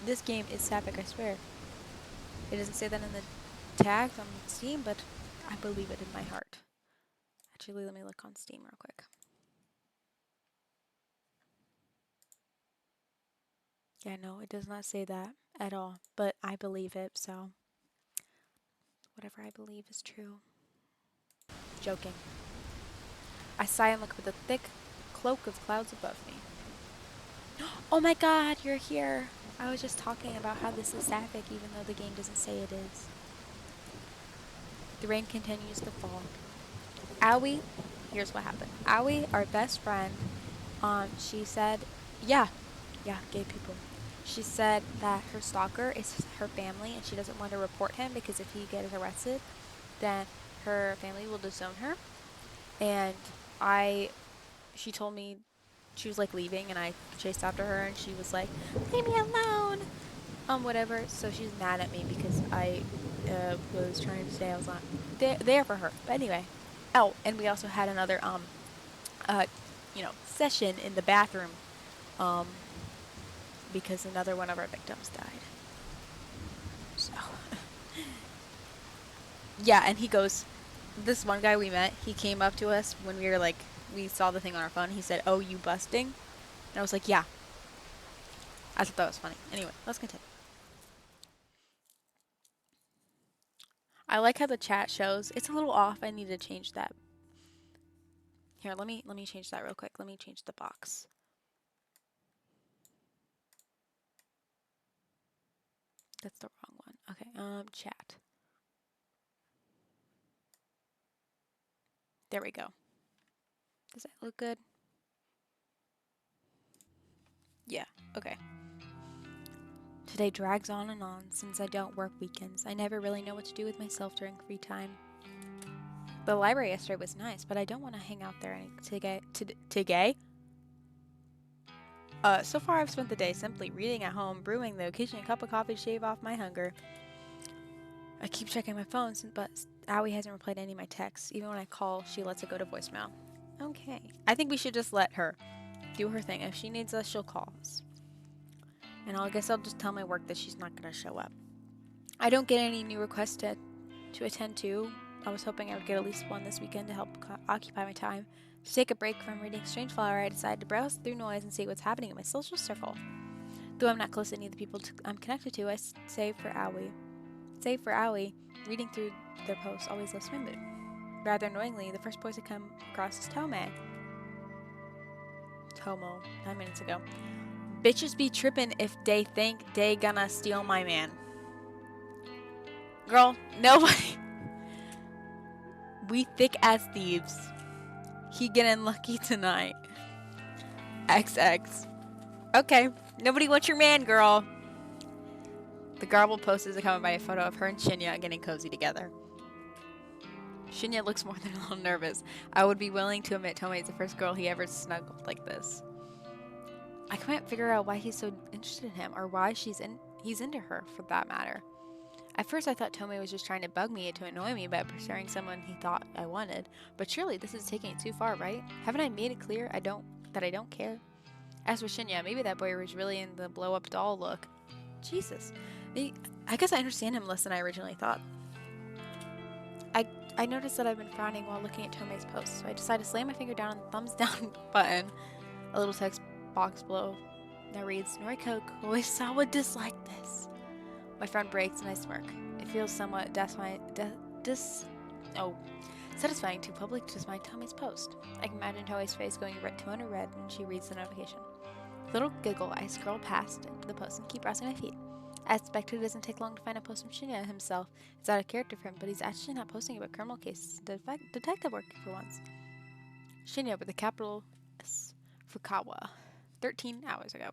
This game is sapphic, I swear. It doesn't say that in the tags on Steam, but I believe it in my heart. Actually, let me look on Steam real quick. Yeah, no, it does not say that at all, but I believe it, so whatever I believe is true. Joking. I sigh and look with a thick cloak of clouds above me. Oh my god, you're here! I was just talking about how this is sapphic even though the game doesn't say it is. The rain continues to fall. Aoi, here's what happened. Aoi, our best friend, she said, yeah, gay people. She said that her stalker is her family and she doesn't want to report him because if he gets arrested, then her family will disown her. And she told me she was like leaving and I chased after her and she was like, leave me alone, whatever. So she's mad at me because I was trying to say I was not there for her. But anyway. Oh, and we also had another, session in the bathroom, because another one of our victims died. So, yeah, and he goes, this one guy we met, he came up to us when we were like, we saw the thing on our phone. He said, "Oh, you busting?" And I was like, "Yeah." I thought that was funny. Anyway, let's continue. I like how the chat shows. It's a little off. I need to change that. Here, let me change that real quick. Let me change the box. That's the wrong one. Okay, chat. There we go. Does that look good? Yeah, okay. Today drags on and on since I don't work weekends. I never really know what to do with myself during free time. The library yesterday was nice, but I don't want to hang out there today. So far I've spent the day simply reading at home, brewing the occasional cup of coffee to shave off my hunger. I keep checking my phone, but Aoi hasn't replied to any of my texts. Even when I call, she lets it go to voicemail. Okay. I think we should just let her do her thing. If she needs us, she'll call us. And I guess I'll just tell my work that she's not going to show up. I don't get any new requests to attend to. I was hoping I would get at least one this weekend to help occupy my time. To take a break from reading Strange Flower, I decided to browse through noise and see what's happening in my social circle. Though I'm not close to any of the people I'm connected to, I save for Aoi. Reading through their posts always lifts my mood. Rather annoyingly, the first post I come across is Tomo, 9 minutes ago. Bitches be trippin' if they think they gonna steal my man. Girl, nobody. We thick as thieves. He getting lucky tonight. XX. Okay, nobody wants your man, girl. The garbled post is accompanied by a photo of her and Shinya getting cozy together. Shinya looks more than a little nervous. I would be willing to admit Tomo is the first girl he ever snuggled like this. I can't figure out why he's so interested in him, or why he's into her, for that matter. At first I thought Tomo was just trying to bug me to annoy me by pursuing someone he thought I wanted, but surely this is taking it too far, right? Haven't I made it clear that I don't care? As for Shinya, maybe that boy was really in the blow-up doll look. Jesus. I guess I understand him less than I originally thought. I noticed that I've been frowning while looking at Tomo's post, so I decided to slam my finger down on the thumbs down button. A little text box below that reads, Noriko Koisawa would dislike this. My friend breaks and I smirk. It feels somewhat satisfying to publicly dismiss Tomo's post. I can imagine Tomo's face going to red when she reads the notification. With a little giggle, I scroll past the post and keep browsing my feed. As expected, it doesn't take long to find a post from Shinya himself. It's out of character for him, but he's actually not posting about criminal cases. Detective work for once. Shinya with a capital S. Fukawa. 13 hours ago.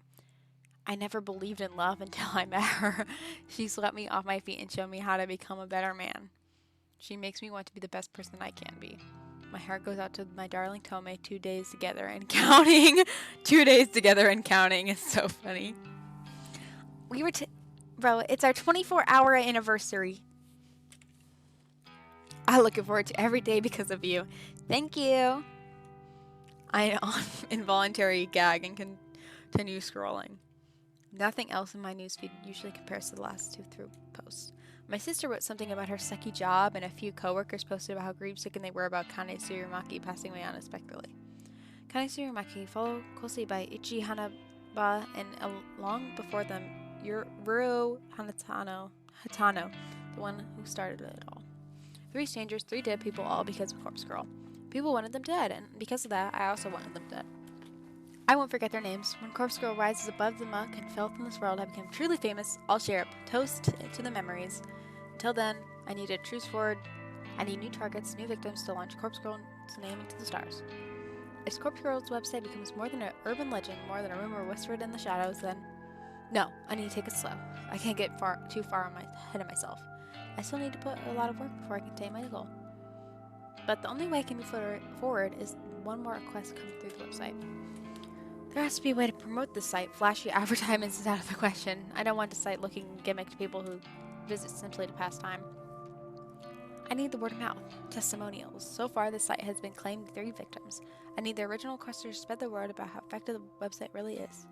I never believed in love until I met her. She swept me off my feet and showed me how to become a better man. She makes me want to be the best person I can be. My heart goes out to my darling Tomo. 2 days together and counting. 2 days together and counting. It's so funny. Bro, it's our 24-hour anniversary. I'm looking forward to every day because of you. Thank you. I involuntary gag and continue scrolling. Nothing else in my newsfeed usually compares to the last 2 through posts. My sister wrote something about her sucky job, and a few coworkers posted about how grief-stricken they were about Kane Tsurumaki passing away unexpectedly. Kane Tsurumaki, followed closely by Ichi Hanaba, and long before them, Ruro Hatano, the one who started it all. 3 strangers, 3 dead people, all because of Corpse Girl. People wanted them dead, and because of that, I also wanted them dead. I won't forget their names. When Corpse Girl rises above the muck and fell from this world, I become truly famous. I'll share a toast to the memories. Until then, I need a truce forward. I need new targets, new victims to launch Corpse Girl's name into the stars. If Corpse Girl's website becomes more than an urban legend, more than a rumor whispered in the shadows, then no, I need to take it slow. I can't get too far ahead of myself. I still need to put a lot of work before I can attain my goal. But the only way I can move forward is one more request coming through the website. There has to be a way to promote this site. Flashy advertisements is out of the question. I don't want the site looking gimmick to people who visit simply to pass time. I need the word of mouth. Testimonials. So far, the site has been claimed 3 victims. I need the original requesters to spread the word about how effective the website really is.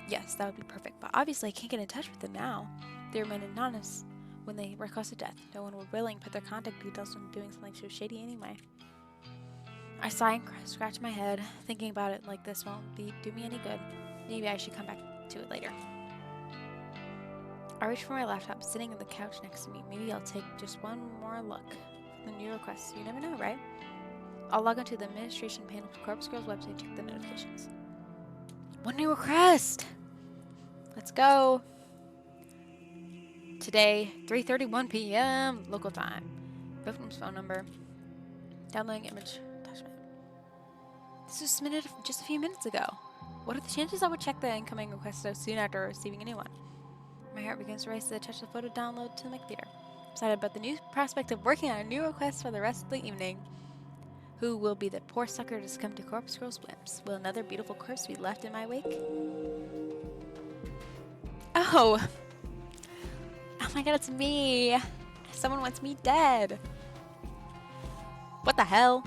Yes, that would be perfect, but obviously I can't get in touch with them now. They remain anonymous when they requested death. No one would willingly put their contact details when doing something so shady anyway. I sigh and scratch my head, thinking about it like this won't do me any good. Maybe I should come back to it later. I reach for my laptop, sitting on the couch next to me. Maybe I'll take just one more look at the new requests. You never know, right? I'll log onto the administration panel for Corpse Girl's website and check the notifications. One new request! Let's go! Today, 3:31 p.m. local time. Victim's phone number. Downloading image attachment. This was submitted just a few minutes ago. What are the chances I would check the incoming request so soon after receiving a new one? My heart begins to race as I touch the photo download to my computer. I'm excited about the new prospect of working on a new request for the rest of the evening. Who will be the poor sucker to succumb to Corpse Girl's whims? Will another beautiful corpse be left in my wake? Oh! Oh my god, it's me! Someone wants me dead! What the hell?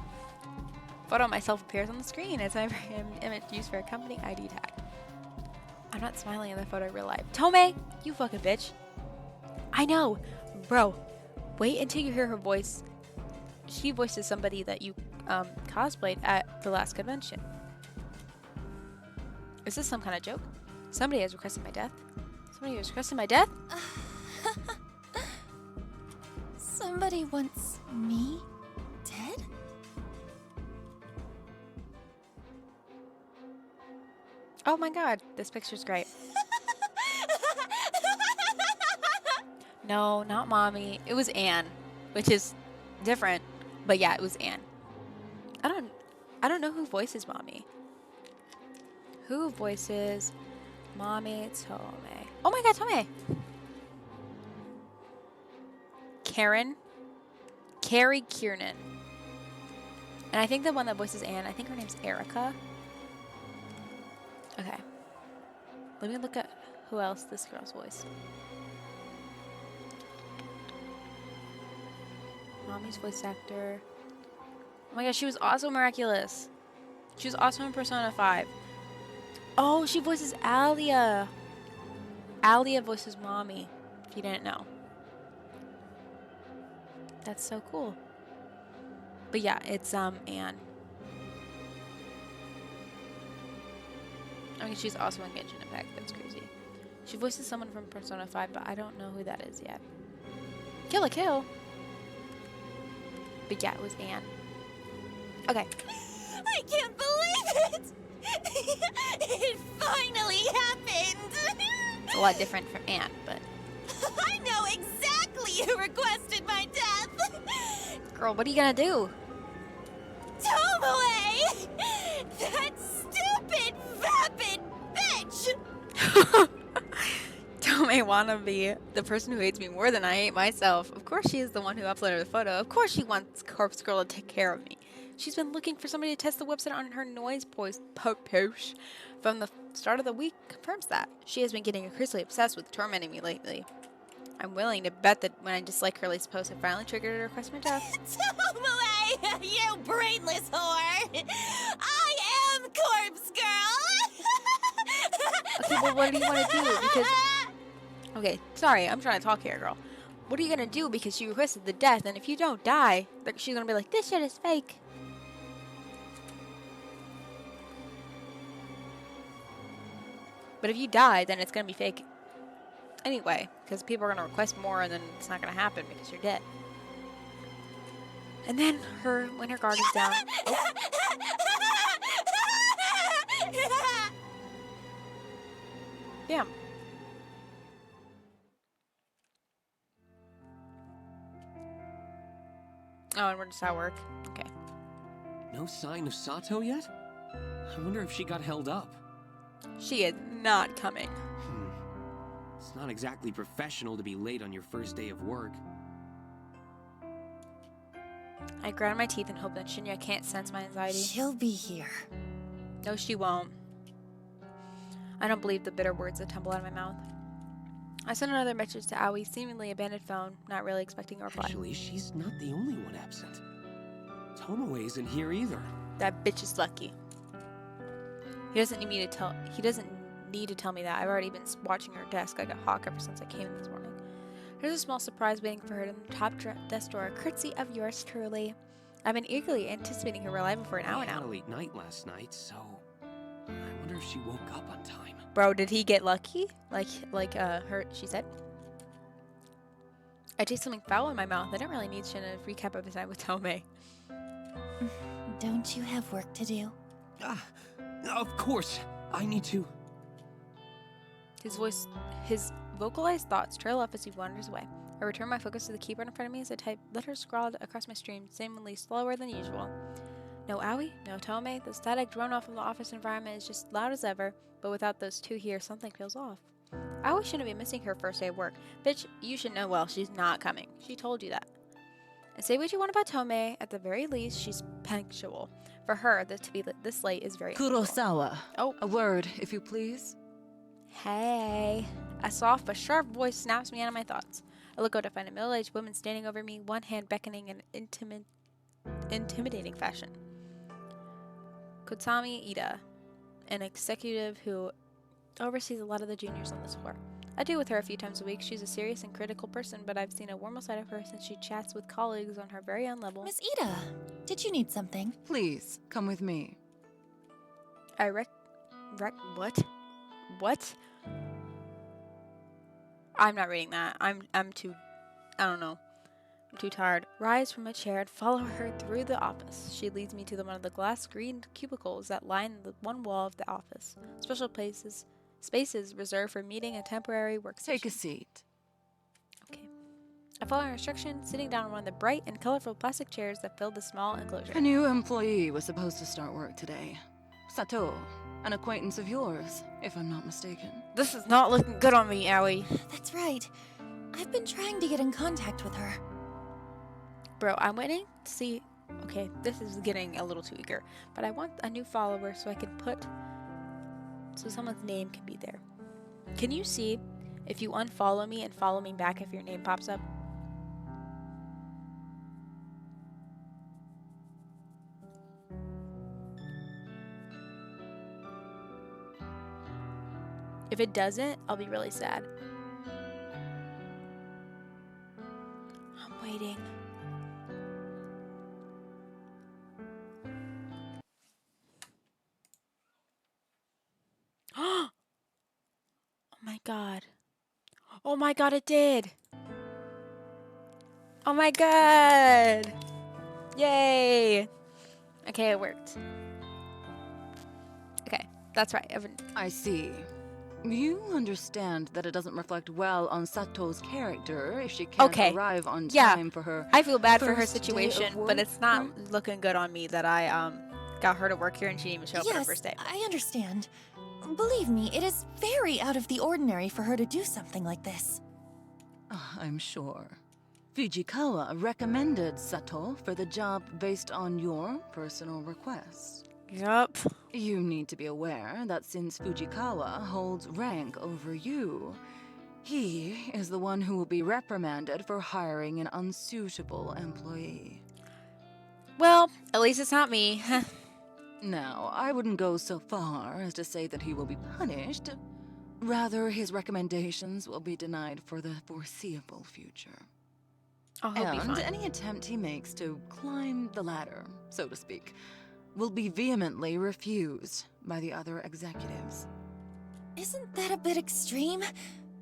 Photo of myself appears on the screen as my image used for a company ID tag. I'm not smiling in the photo in real life. Tome! You fucking bitch. I know! Bro, wait until you hear her voice. She voices somebody that you cosplayed at the last convention. Is this some kind of joke? Somebody has requested my death? Somebody has requested my death? Somebody wants me dead? Oh my god, this picture's great. No, not Mommy. It was Anne, which is different, but yeah, it was Anne. I don't know who voices Mommy. Who voices Mommy Tome? Oh my god, Tome! Karen? Carrie Kiernan. And I think the one that voices Anne, I think her name's Erica. Okay. Let me look at who else this girl's voice. Mommy's voice actor. Oh my gosh, she was also miraculous. She was also in Persona 5. Oh, she voices Alia. Alia voices Mommy, if you didn't know. That's so cool. But yeah, it's Anne. I mean, she's also in Genshin Impact. That's crazy. She voices someone from Persona 5, but I don't know who that is yet. Kill a kill. But yeah, it was Anne. Okay. I can't believe it! It finally happened! It's a lot different from Anne, but... I know exactly who requested my death! Girl, what are you gonna do? Tomoe! That stupid, vapid bitch! Tome wannabe, the person who hates me more than I hate myself. Of course she is the one who uploaded the photo. Of course she wants Corpse Girl to take care of me. She's been looking for somebody to test the website on her noise post from the start of the week confirms that. She has been getting increasingly obsessed with tormenting me lately. I'm willing to bet that when I dislike her latest post, I finally triggered her to request my death. Tomoe, you brainless whore! I am Corpse Girl! Okay, well, what do you want to do? Because... Okay, sorry, I'm trying to talk here, girl. What are you gonna do? Because she requested the death, and if you don't die, she's gonna be like, this shit is fake. But if you die, then it's gonna be fake anyway, because people are gonna request more, and then it's not gonna happen because you're dead. And then when her guard is down. Oh. Damn. Oh, and where does that work? Okay. No sign of Sato yet? I wonder if she got held up. She is not coming. It's not exactly professional to be late on your first day of work. I grind my teeth and hope that Shinya can't sense my anxiety. She'll be here. No, she won't. I don't believe the bitter words that tumble out of my mouth. I sent another message to Aoi, seemingly abandoned phone, not really expecting a reply. Actually, she's not the only one absent. Tomoe isn't here either. That bitch is lucky. He doesn't need me to tell. He doesn't need to tell me that. I've already been watching her desk like a hawk ever since I came in this morning. There's a small surprise waiting for her in the top desk drawer, courtesy of yours truly. I've been eagerly anticipating her arrival for an hour We had now. a late night last night, so I wonder if she woke up on time. Bro, did he get lucky? She said. I taste something foul in my mouth. I don't really need to recap of his night with Tomei. Don't you have work to do? Ah, of course. I need to. His vocalized thoughts trail off as he wanders away. I return my focus to the keyboard in front of me as I type letters scrawled across my stream, seemingly slower than usual. No Aoi, no Tomei. The static drone off of the office environment is just loud as ever, but without those two here, something feels off. Aoi shouldn't be missing her first day of work. Bitch, you should know well, she's not coming. She told you that. And say what you want about Tomei, at the very least, she's punctual. For her, to be this late is very unusual. Kurosawa. Oh. A word, if you please. Hey. A soft but sharp voice snaps me out of my thoughts. I look out to find a middle-aged woman standing over me, one hand beckoning in an intimidating fashion. Kotsami Ida, an executive who oversees a lot of the juniors on this floor. I deal with her a few times a week. She's a serious and critical person, but I've seen a warmer side of her since she chats with colleagues on her very own level. Miss Ida, did you need something? Please, come with me. What? What? I'm not reading that. I don't know. I'm too tired. Rise from a chair and follow her through the office. She leads me to one of the glass screened cubicles that line the one wall of the office. Special spaces reserved for meeting and temporary workstation. Take a seat. Okay. I follow her instructions, sitting down on one of the bright and colorful plastic chairs that filled the small enclosure. A new employee was supposed to start work today. Sato, an acquaintance of yours, if I'm not mistaken. This is not looking good on me, Aoi. That's right. I've been trying to get in contact with her. Bro, I'm waiting to see. Okay, this is getting a little too eager. But I want a new follower so I can so someone's name can be there. Can you see if you unfollow me and follow me back if your name pops up? If it doesn't, I'll be really sad. I'm waiting. Oh my god. Oh my god, it did. Oh my god. Yay. Okay, it worked. Okay, that's right. I see. You understand that it doesn't reflect well on Sato's character if she can't arrive on time for her. I feel bad for her first day of situation, work, but it's not right? looking good on me that I got her to work here and she didn't even show up on her Yes, first day. I understand. Believe me, it is very out of the ordinary for her to do something like this. I'm sure. Fujikawa recommended Sato for the job based on your personal request. Yup. You need to be aware that since Fujikawa holds rank over you, he is the one who will be reprimanded for hiring an unsuitable employee. Well, at least it's not me. Now, I wouldn't go so far as to say that he will be punished. Rather, his recommendations will be denied for the foreseeable future. Oh, he'll be And fine. any attempt he makes to climb the ladder, so to speak, will be vehemently refused by the other executives. Isn't that a bit extreme?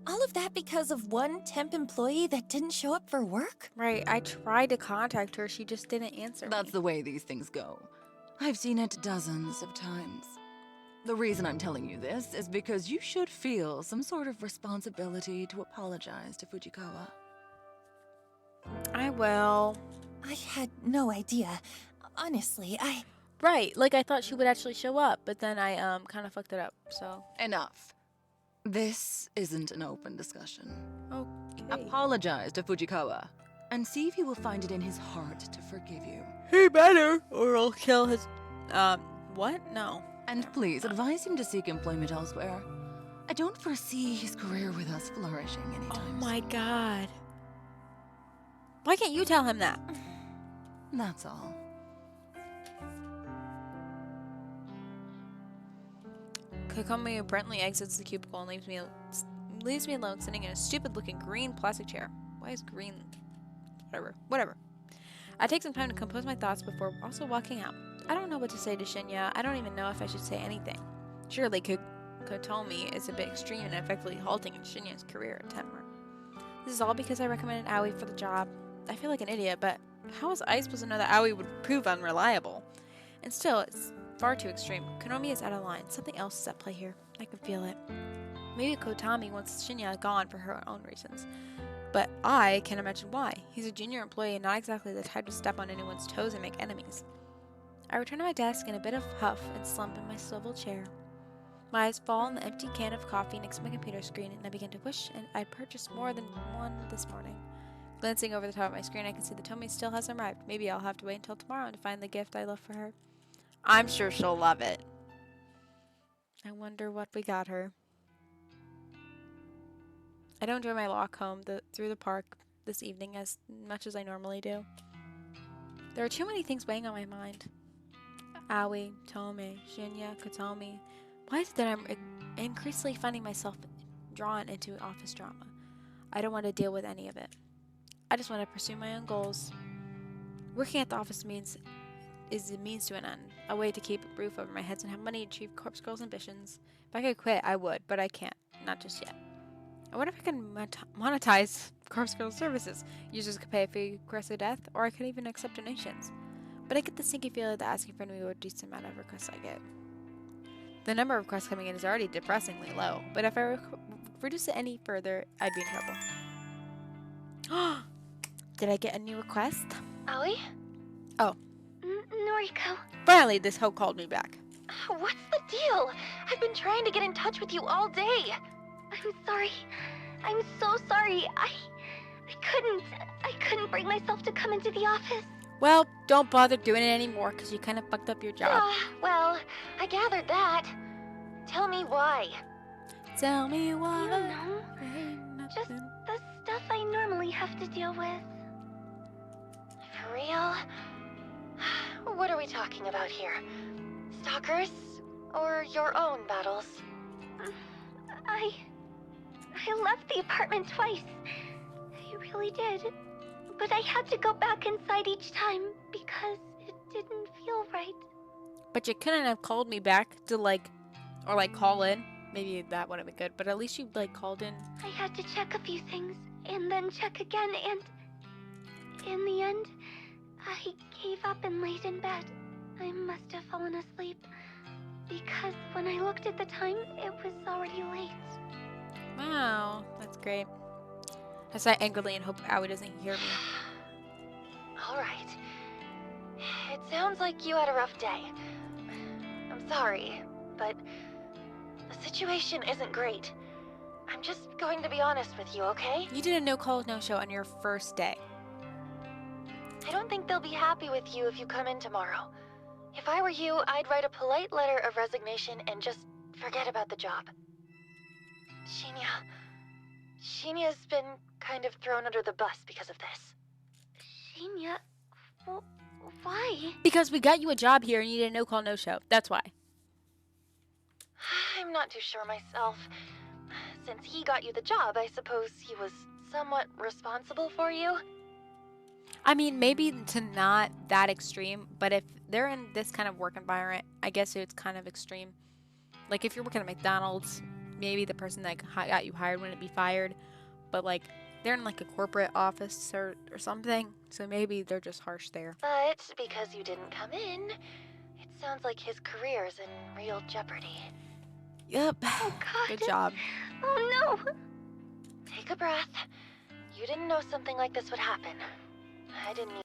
All of that because of one temp employee that didn't show up for work? Right, I tried to contact her, she just didn't answer That's me. the way these things go. I've seen it dozens of times. The reason I'm telling you this is because you should feel some sort of responsibility to apologize to Fujikawa. I will. I had no idea. Honestly, Right, like I thought she would actually show up, but then I kind of fucked it up, so. Enough. This isn't an open discussion. Okay. Apologize to Fujikawa, and see if he will find it in his heart to forgive you. He better, or I'll kill his. What? No. And please advise him to seek employment elsewhere. I don't foresee his career with us flourishing Oh anytime my soon. god. Why can't you tell him that? That's all. Kokomi abruptly exits the cubicle and leaves me alone sitting in a stupid-looking green plastic chair. Why is green? Whatever. I take some time to compose my thoughts before also walking out. I don't know what to say to Shinya. I don't even know if I should say anything. Surely Kotomi is a bit extreme and effectively halting in Shinya's career at Tenmar. This is all because I recommended Aoi for the job. I feel like an idiot, but how was I supposed to know that Aoi would prove unreliable? And still, it's far too extreme. Konomi is out of line. Something else is at play here. I can feel it. Maybe Kotami wants Shinya gone for her own reasons. But I can't imagine why. He's a junior employee and not exactly the type to step on anyone's toes and make enemies. I return to my desk in a bit of huff and slump in my swivel chair. My eyes fall on the empty can of coffee next to my computer screen, and I begin to wish I'd purchased more than one this morning. Glancing over the top of my screen, I can see that Tomi still hasn't arrived. Maybe I'll have to wait until tomorrow to find the gift I left for her. I'm sure she'll love it. I wonder what we got her. I don't enjoy my walk home through the park this evening as much as I normally do. There are too many things weighing on my mind. Aoi, Tomi, Shinya, Kotomi. Why is it that I'm increasingly finding myself drawn into office drama? I don't want to deal with any of it. I just want to pursue my own goals. Working at the office is a means to an end, a way to keep a roof over my head and have money to achieve Corpse Girl's ambitions. If I could quit, I would, but I can't. Not just yet. I wonder if I can monetize Corpse Girl's services. Users could pay a fee request of death, or I could even accept donations. But I get the sinking feeling that asking for me would reduce the amount of requests I get. The number of requests coming in is already depressingly low, but if I reduce it any further, I'd be in trouble. Did I get a new request? Aoi? Oh. Noriko. Finally, this hoe called me back. What's the deal? I've been trying to get in touch with you all day. I'm sorry. I'm so sorry. I couldn't bring myself to come into the office. Well, don't bother doing it anymore because you kind of fucked up your job. Well, I gathered that. Tell me why. Tell me why. You know, just the stuff I normally have to deal with. For real? What are we talking about here? Stalkers? Or your own battles? I left the apartment twice. I really did. But I had to go back inside each time because it didn't feel right. But you couldn't have called me back to call in. Maybe that would have been good, but at least you called in. I had to check a few things and then check again, and in the end, I gave up and laid in bed. I must have fallen asleep because when I looked at the time, it was already late. Wow, that's great. I sigh angrily and hope Aoi doesn't hear me. All right. It sounds like you had a rough day. I'm sorry, but the situation isn't great. I'm just going to be honest with you, okay? You did a no-call, no-show on your first day. I don't think they'll be happy with you if you come in tomorrow. If I were you, I'd write a polite letter of resignation and just forget about the job. Shinya's been kind of thrown under the bus because of this. Shinya? Why? Because we got you a job here and you did a no-call, no-show. That's why. I'm not too sure myself. Since he got you the job, I suppose he was somewhat responsible for you? I mean, maybe to not that extreme, but if they're in this kind of work environment, I guess it's kind of extreme. Like, if you're working at McDonald's, maybe the person that got you hired wouldn't be fired, but, they're in, a corporate office or something, so maybe they're just harsh there. But because you didn't come in, it sounds like his career's in real jeopardy. Yep. Oh, God. Good job. Oh, no. Take a breath. You didn't know something like this would happen. I didn't even...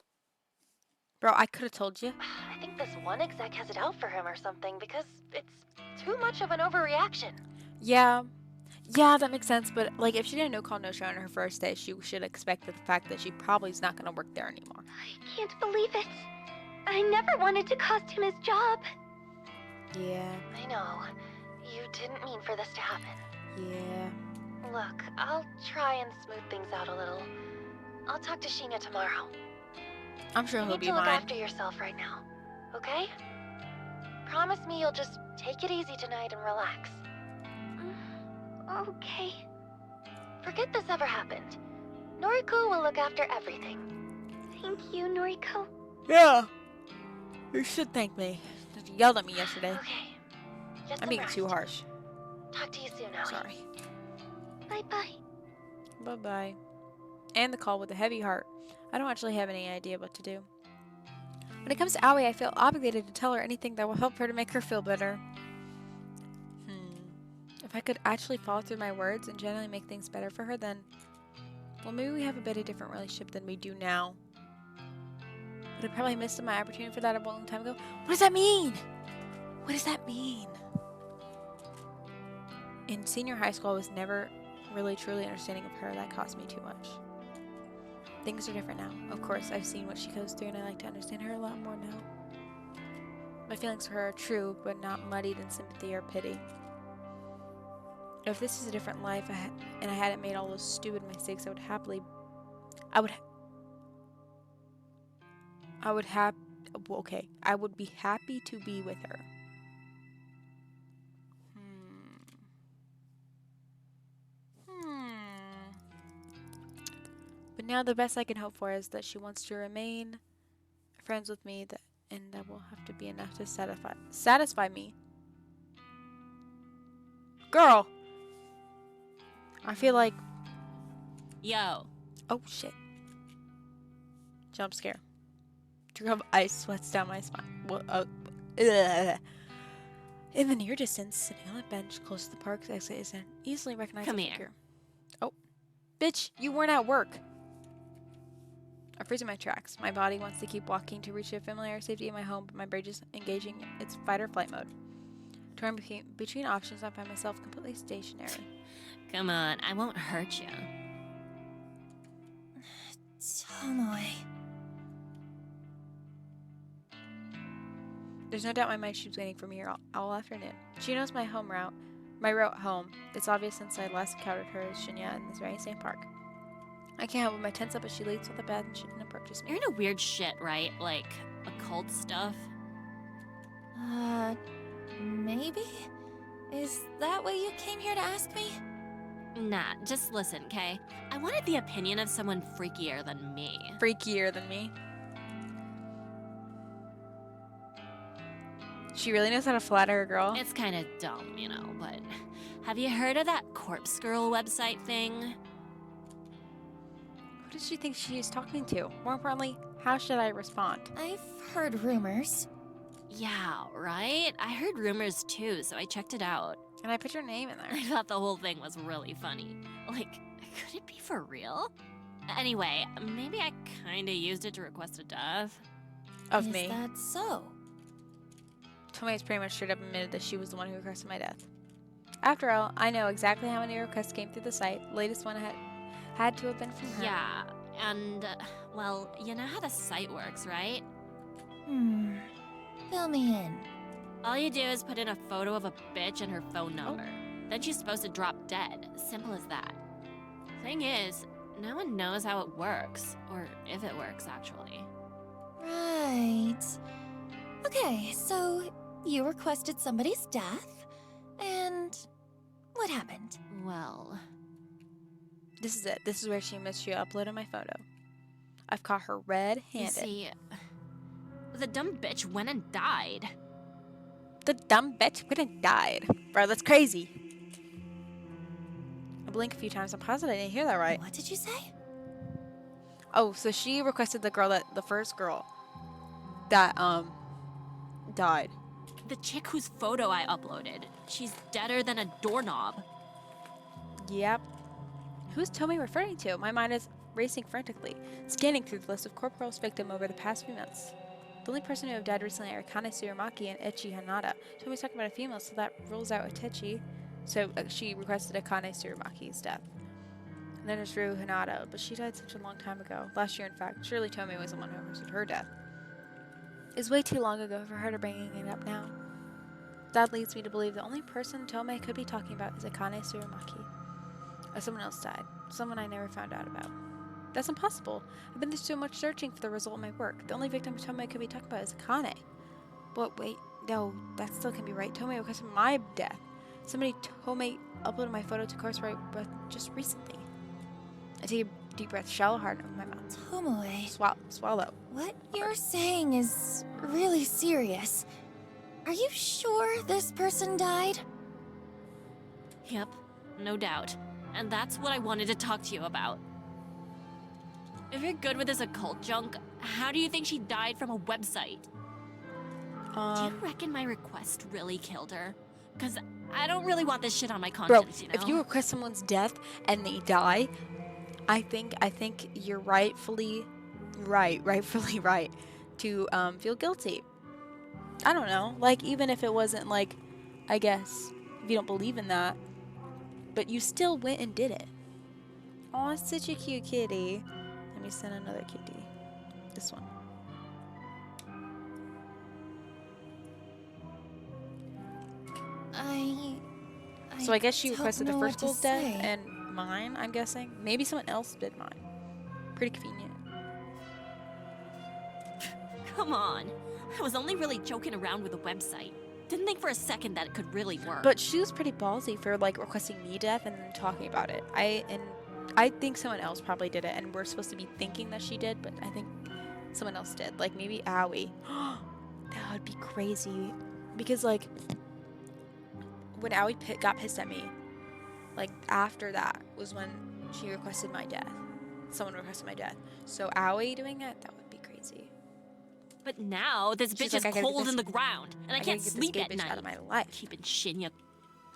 Bro, I could have told you. I think this one exec has it out for him or something because it's too much of an overreaction. Yeah, that makes sense, but, if she did a no-call, no-show on her first day, she should expect the fact that she probably is not going to work there anymore. I can't believe it. I never wanted to cost him his job. Yeah. I know. You didn't mean for this to happen. Yeah. Look, I'll try and smooth things out a little. I'll talk to Sheena tomorrow. I'm sure You he'll need be to look fine. after yourself right now, okay? Promise me you'll just take it easy tonight and relax. Okay. Forget this ever happened. Noriko will look after everything. Thank you, Noriko. Yeah. You should thank me. You yelled at me yesterday. Okay. Get I'm some being rest. too harsh. Talk to you soon, Aoi. Sorry. Bye-bye. Bye-bye. And the call with a heavy heart. I don't actually have any idea what to do. When it comes to Aoi, I feel obligated to tell her anything that will help her to make her feel better. If I could actually follow through my words and genuinely make things better for her, then... well, maybe we have a bit of different relationship than we do now. But I probably missed my opportunity for that a long time ago. What does that mean? What does that mean? In senior high school, I was never really truly understanding of her. That cost me too much. Things are different now. Of course, I've seen what she goes through and I like to understand her a lot more now. My feelings for her are true, but not muddied in sympathy or pity. If this is a different life and I hadn't made all those stupid mistakes, I would be happy to be with her. But now the best I can hope for is that she wants to remain friends with me, and that will have to be enough to satisfy me. Girl! I feel like... Yo. Oh, shit. Jump scare. Drip of ice sweats down my spine. In the near distance, sitting on a bench close to the park's exit is an easily recognizable figure. Oh. Bitch, you weren't at work. I freeze in my tracks. My body wants to keep walking to reach a familiar safety in my home, but my brain is engaging its fight or flight mode. Torn between options, I find myself completely stationary. Come on, I won't hurt you. Tomoe. There's no doubt my mind keeps waiting for me here all afternoon. She knows my route home. It's obvious since I last encountered her as Shinya in this very same park. I can't help but my tense up as she leads with a bed and approaches me. You're into weird shit, right? Like, occult stuff? Maybe? Is that what you came here to ask me? Nah, just listen, okay? I wanted the opinion of someone freakier than me. Freakier than me. She really knows how to flatter her girl. It's kind of dumb, you know, but... have you heard of that Corpse Girl website thing? Who does she think she is talking to? More importantly, how should I respond? I've heard rumors. Yeah, right? I heard rumors too, so I checked it out. And I put your name in there. I thought the whole thing was really funny. Like, could it be for real? Anyway, maybe I kinda used it to request a death. Of me. Is that so? Tomoe's pretty much straight up admitted that she was the one who requested my death. After all, I know exactly how many requests came through the site. The latest one had to have been from her. Yeah, and, well, you know how the site works, right? Fill me in. All you do is put in a photo of a bitch and her phone number. Then she's supposed to drop dead. Simple as that. Thing is, no one knows how it works. Or if it works, actually. Right. Okay, so you requested somebody's death, and what happened? Well... This is it. This is where she admits she uploaded my photo. I've caught her red-handed. You see, the dumb bitch went and died. The dumb bitch went and died. Bro, that's crazy. I blink a few times. I'm positive I didn't hear that right. What did you say? Oh, so she requested the first girl that, died. The chick whose photo I uploaded. She's deader than a doorknob. Yep. Who's Tomoe referring to? My mind is racing frantically, scanning through the list of corporal's victims over the past few months. The only person who have died recently are Kane Tsurumaki and Echi Hanada. Tomoe's talking about a female, so that rules out Itechi. So she requested Akane Tsurumaki's death. And then there's Ryu Hanada, but she died such a long time ago. Last year, in fact. Surely Tomoe was the one who requested her death. It's way too long ago for her to bring it up now. That leads me to believe the only person Tomei could be talking about is Akane Tsurumaki. Or someone else died. Someone I never found out about. That's impossible. I've been through so much searching for the result of my work. The only victim Tomei could be talking about is Akane. But wait, no, that still can be right. Tomei requested my death. Somebody Tomei uploaded my photo to Corpseway just recently. I take a deep breath, shallow heart over my mouth. Tomoe, Swallow. what you're saying is really serious. Are you sure this person died? Yep, no doubt. And that's what I wanted to talk to you about. If you're good with this occult junk, how do you think she died from a website? Do you reckon my request really killed her? Because I don't really want this shit on my Bro, conscience, you know? if you request someone's death and they die, I think you're rightfully right to feel guilty. I don't know, like even if it wasn't like, I guess if you don't believe in that, but you still went and did it. Aw, such a cute kitty. Let me send another kitty. This one. So I guess she requested the first girl's death and mine, I'm guessing. Maybe someone else did mine. Pretty convenient. Come on. I was only really joking around with the website. Didn't think for a second that it could really work. But she was pretty ballsy for like requesting me death and then talking about it. I think someone else probably did it, and we're supposed to be thinking that she did, but I think someone else did. Like maybe Aoi. That would be crazy. Because like when Aoi got pissed at me, like after that was when she requested my death. Someone requested my death. So Aoi doing that would be crazy. But now this bitch like, is cold in the ground, and I can't get sleep this at gay bitch night. out of my life. Keeping Shinya.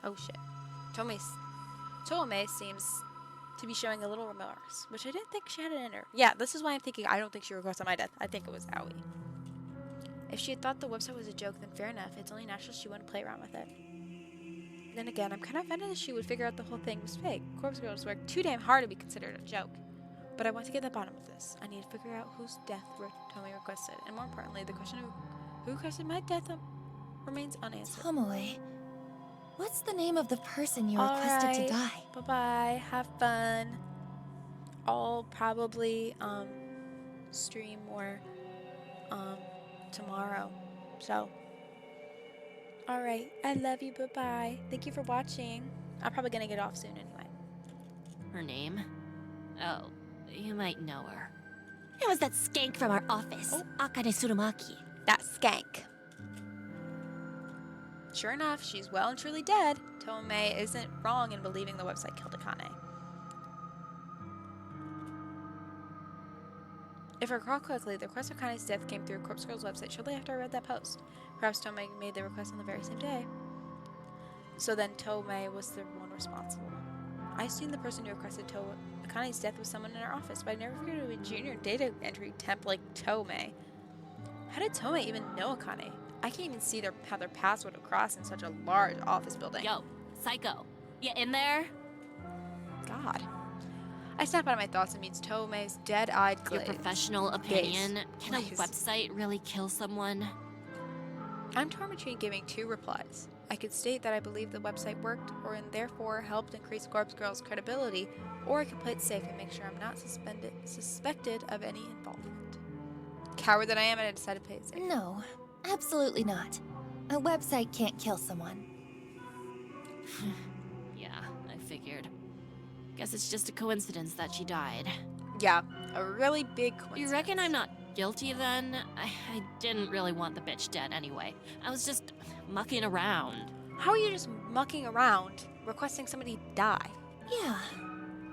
Oh shit. Tomei seems to be showing a little remorse, which I didn't think she had it in her. Yeah, this is why I'm thinking I don't think she requested my death. I think it was Aoi. If she had thought the website was a joke, then fair enough. It's only natural she wouldn't play around with it. Then again, I'm kind of offended that she would figure out the whole thing was fake. Corpse Girls worked too damn hard to be considered a joke. But I want to get to the bottom of this. I need to figure out whose death Tomei requested. And more importantly, the question of who requested my death remains unanswered. Tomoe, what's the name of the person you requested to die? Bye-bye. Have fun. I'll probably stream more tomorrow. So, alright. I love you. Bye-bye. Thank you for watching. I'm probably gonna get off soon anyway. Her name? Oh, you might know her. It was that skank from our office, Akane Tsurumaki. That skank. Sure enough, she's well and truly dead. Tomei isn't wrong in believing the website killed Akane. If I recall correctly, the request of Akane's death came through Corpse Girl's website shortly after I read that post. Perhaps Tomei made the request on the very same day. So then Tomei was the one responsible. I assumed the person who requested Akane's death was someone in our office, but I never figured it would be a junior data entry temp like Tomei. How did Tomei even know Akane? I can't even see how their paths would have crossed in such a large office building. Yo, Psycho. You in there? God. I snap out of my thoughts and meets Tomei's dead-eyed glaze. Your professional opinion. Can a Glaze. website really kill someone? I'm torn between giving two replies. I could state that I believe the website worked, or and therefore helped increase Corpse Girl's credibility, or I could play it safe and make sure I'm not suspected of any involvement. Coward that I am, and I decided to play it safe. No, absolutely not. A website can't kill someone. Yeah, I figured. Guess it's just a coincidence that she died. Yeah, a really big coincidence. You reckon I'm not guilty then? I didn't really want the bitch dead anyway. I was just mucking around. How are you just mucking around, requesting somebody die? Yeah,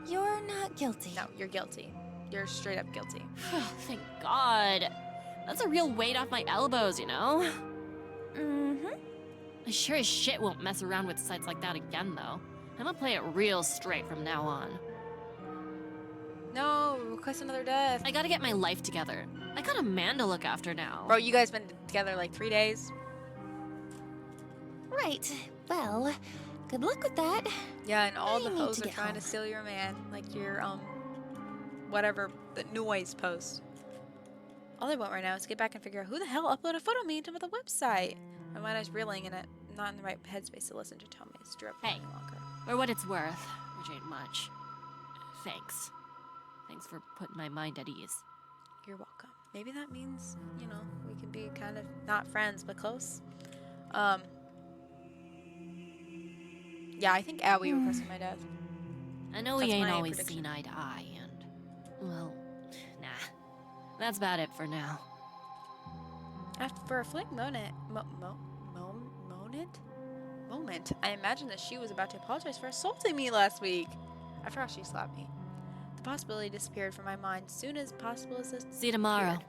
you're not guilty. No, you're guilty. You're straight up guilty. Thank God. That's a real weight off my elbows, you know? Mm-hmm. I sure as shit won't mess around with sites like that again, though. I'm gonna play it real straight from now on. No, request another death. I gotta get my life together. I got a man to look after now. Bro, you guys been together like 3 days? Right. Well, good luck with that. Yeah, and all I the need hoes to are get trying to home. steal your man. Like your, whatever, the noise post. All I want right now is to get back and figure out who the hell uploaded a photo of me into the website. My mind is reeling and not in the right headspace to listen to Tomei's drip Hey. any longer. For what it's worth, which ain't much. Thanks. Thanks for putting my mind at ease. You're welcome. Maybe that means, you know, we can be kind of not friends, but close. Yeah, I think Aoi requested my death. I know we That's ain't my always prediction. seen eye to eye, and, well, nah. That's about it for now. For a fleeting moment, I imagined that she was about to apologize for assaulting me last week. I forgot she slapped me. The possibility disappeared from my mind soon as possible as this. See you tomorrow. appeared.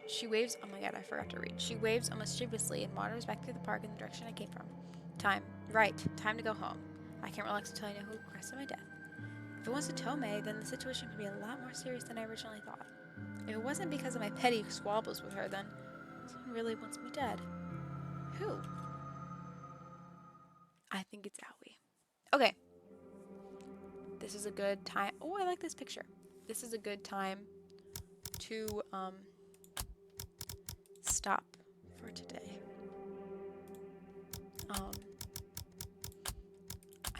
She waves. Oh my god, I forgot to read. She waves mischievously and wanders back through the park in the direction I came from. Time to go home. I can't relax until I know who requested my death. If it wasn't Tomei, then the situation could be a lot more serious than I originally thought. If it wasn't because of my petty squabbles with her, then someone really wants me dead. Who? I think it's Aoi. Okay. This is a good time. Oh, I like this picture. This is a good time to stop for today. I'm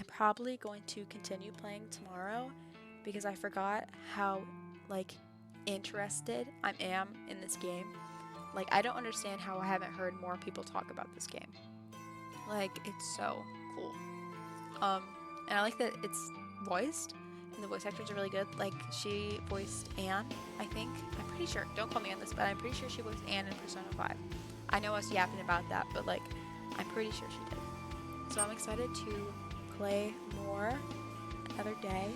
probably going to continue playing tomorrow because I forgot how like interested I am in this game. Like, I don't understand how I haven't heard more people talk about this game. Like, it's so cool. And I like that it's voiced, and the voice actors are really good. Like, she voiced Anne, I think. I'm pretty sure. Don't quote me on this, but I'm pretty sure she voiced Anne in Persona 5. I know I was yapping about that, but, like, I'm pretty sure she did. So I'm excited to play more another day.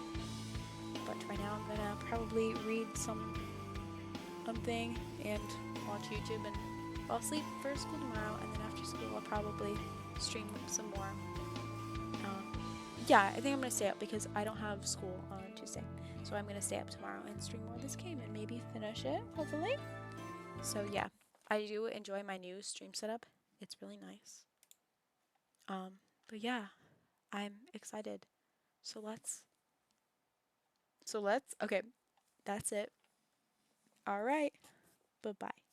But right now I'm gonna probably read something and watch YouTube and fall asleep for school tomorrow, and then after school I'll probably stream some more. Yeah, I think I'm gonna stay up because I don't have school on Tuesday, so I'm gonna stay up tomorrow and stream more of this game and maybe finish it, hopefully. So yeah, I do enjoy my new stream setup. It's really nice. But yeah, I'm excited. So let's okay, that's it. All right. Bye-bye.